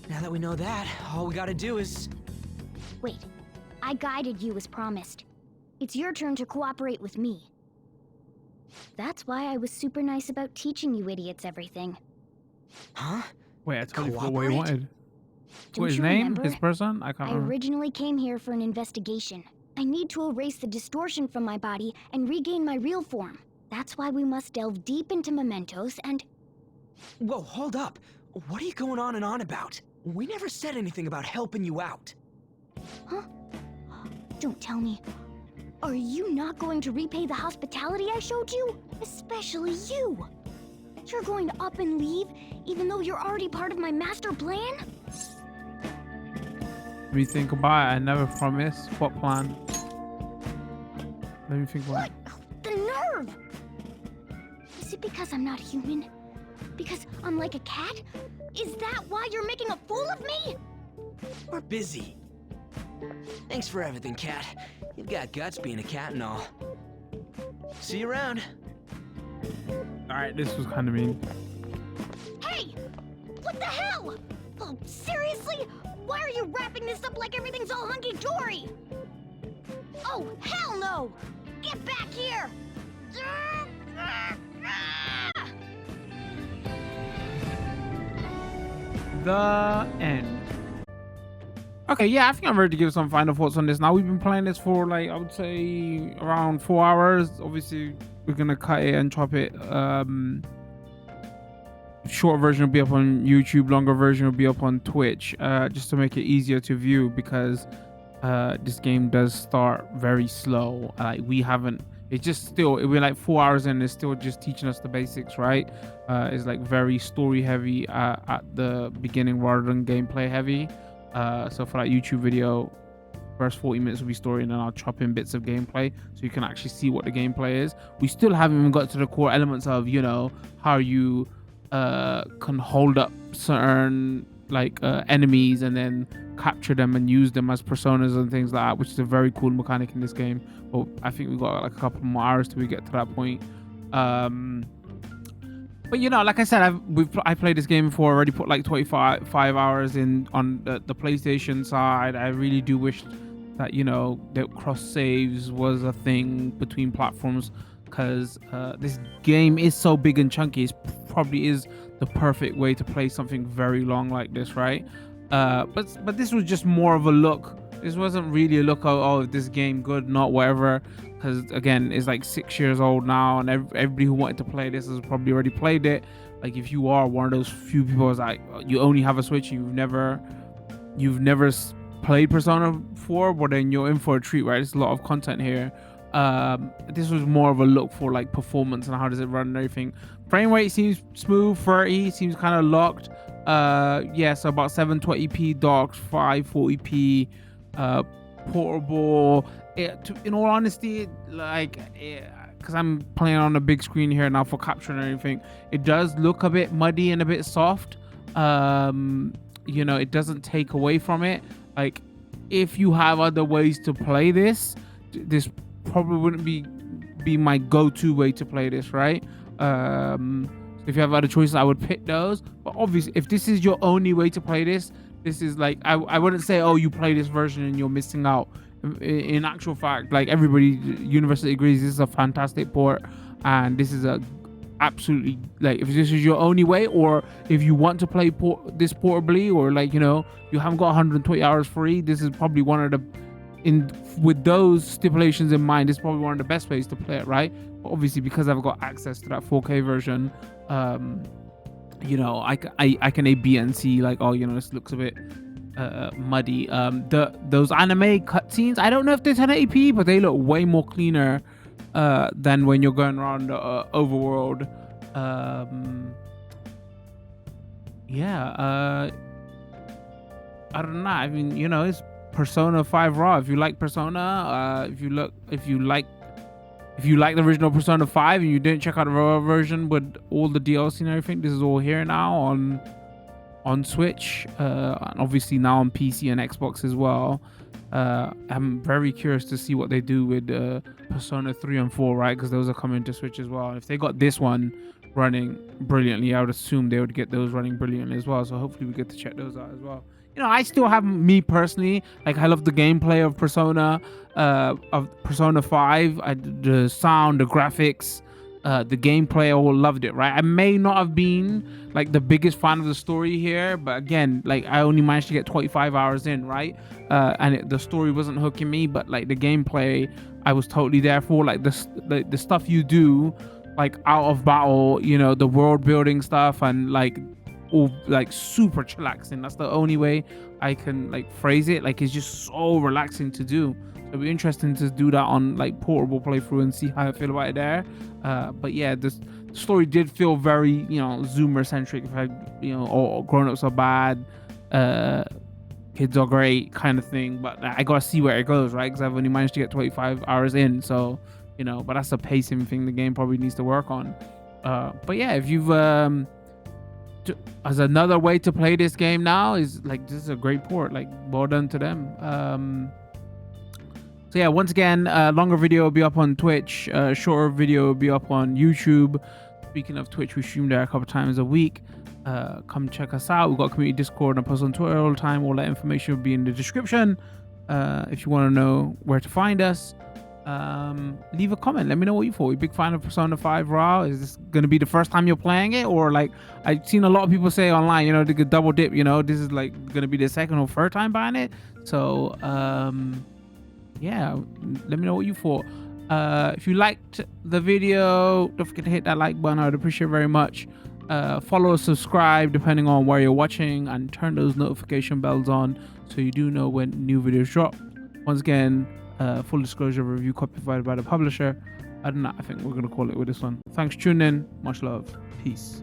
Now that we know that, all we gotta do is... Wait, I guided you as promised. It's your turn to cooperate with me. That's why I was super nice about teaching you idiots everything. Huh? Wait, I totally forgot what he wanted. Don't What, his you name? remember? His person? I can't I remember. originally came here for an investigation. I need to erase the distortion from my body and regain my real form. That's why we must delve deep into mementos and... Whoa, hold up. What are you going on and on about? We never said anything about helping you out. Huh? Don't tell me. Are you not going to repay the hospitality I showed you? Especially you! You're going to up and leave, even though you're already part of my master plan? Let me think about it. I never promised. What plan? Let me think about it. The nerve! Is it because I'm not human? Because I'm like a cat? Is that why you're making a fool of me? We're busy. Thanks for everything, Cat. You've got guts being a cat and all. See you around. Alright, this was kind of mean. Hey! What the hell? Oh, seriously? Why are you wrapping this up like everything's all hunky-dory? Oh, hell no! Get back here! The end. Okay, yeah, I think I'm ready to give some final thoughts on this. Now we've been playing this for like I would say around 4 hours. Obviously, we're gonna cut it and chop it. Short version will be up on YouTube, longer version will be up on Twitch, just to make it easier to view because this game does start very slow. Like we haven't. It's just still. We're like 4 hours in. It's still just teaching us the basics, right? It's like very story heavy at the beginning rather than gameplay heavy. So for that YouTube video, first 40 minutes will be story, and then I'll chop in bits of gameplay so you can actually see what the gameplay is. We still haven't even got to the core elements of, you know, how you can hold up certain like enemies and then capture them and use them as personas and things like that, which is a very cool mechanic in this game. But I think we've got like a couple more hours till we get to that point. But you know, like I said, I played this game before. Already put like 25 hours in on the PlayStation side. I really do wish that, you know, that cross saves was a thing between platforms, because this game is so big and chunky. It probably is the perfect way to play something very long like this, right? But this was just more of a look. This wasn't really a look of, oh, this game good, not whatever. Because again, it's like 6 years old now, and everybody who wanted to play this has probably already played it. Like if you are one of those few people who's like, you only have a Switch, you've never played Persona 4, well then you're in for a treat, right? There's a lot of content here. This was more of a look for like performance and how does it run and everything. Frame rate seems smooth, 30 seems kind of locked. Yeah, so about 720p docked, 540p portable. In all honesty, like, because I'm playing on a big screen here now for capture and everything, it does look a bit muddy and a bit soft. You know, it doesn't take away from it. Like, if you have other ways to play this probably wouldn't be my go-to way to play this, right? If you have other choices, I would pick those. But obviously, if this is your only way to play this is like, I wouldn't say, oh, you play this version and you're missing out. In actual fact, like everybody universally agrees, this is a fantastic port, and this is a absolutely, like, if this is your only way, or if you want to play this portably, or like, you know, you haven't got 120 hours free, this is probably one of the, with those stipulations in mind, it's probably one of the best ways to play it, right? But obviously, because I've got access to that 4K version, you know, I can A, B, and C, like, oh, you know, this looks a bit muddy. Those anime cutscenes, I don't know if they're 1080p, but they look way more cleaner than when you're going around the overworld. Yeah, I don't know. I mean, you know, it's Persona 5 Raw. If you like Persona, if you like the original Persona 5 and you didn't check out the Raw version with all the DLC and everything, this is all here now on Switch, and obviously now on PC and Xbox as well. I'm very curious to see what they do with Persona 3 and 4, right? Because those are coming to Switch as well. And if they got this one running brilliantly, I would assume they would get those running brilliantly as well. So hopefully we get to check those out as well. You know, I still have, me personally, like, I love the gameplay of Persona 5. The sound, the graphics, the gameplay, I all loved it, right? I may not have been like the biggest fan of the story here, but again, like, I only managed to get 25 hours in, right? And the story wasn't hooking me, but like the gameplay, I was totally there for. Like the stuff you do, like out of battle, you know, the world building stuff, and like all like super chillaxing. That's the only way I can like phrase it. Like, it's just so relaxing to do. It'll be interesting to do that on like portable playthrough and see how I feel about it there. But yeah, the story did feel very, you know, Zoomer centric. If I, you know, all grown-ups are bad, kids are great kind of thing. But I gotta see where it goes, right? Because I've only managed to get 25 hours in, so, you know, but that's a pacing thing the game probably needs to work on. But yeah, if you've as another way to play this game now, is like, this is a great port. Like, well done to them. So yeah, once again, longer video will be up on Twitch, shorter video will be up on YouTube. Speaking of Twitch, we stream there a couple times a week. Come check us out. We've got community Discord and post on Twitter all the time. All that information will be in the description if you want to know where to find us. leave a comment. Let me know what you thought. You big fan of Persona 5 Raw? Is this gonna be the first time you're playing it, or like I've seen a lot of people say online, you know, they could double dip, you know, this is like gonna be the second or third time buying it. So yeah, let me know what you thought. If you liked the video, don't forget to hit that like button. I would appreciate it very much. Follow or subscribe depending on where you're watching, and turn those notification bells on so you do know when new videos drop. Once again, full disclosure, review copy provided by the publisher. I don't know, I think we're gonna call it with this one. Thanks for tuning in. Much love. Peace.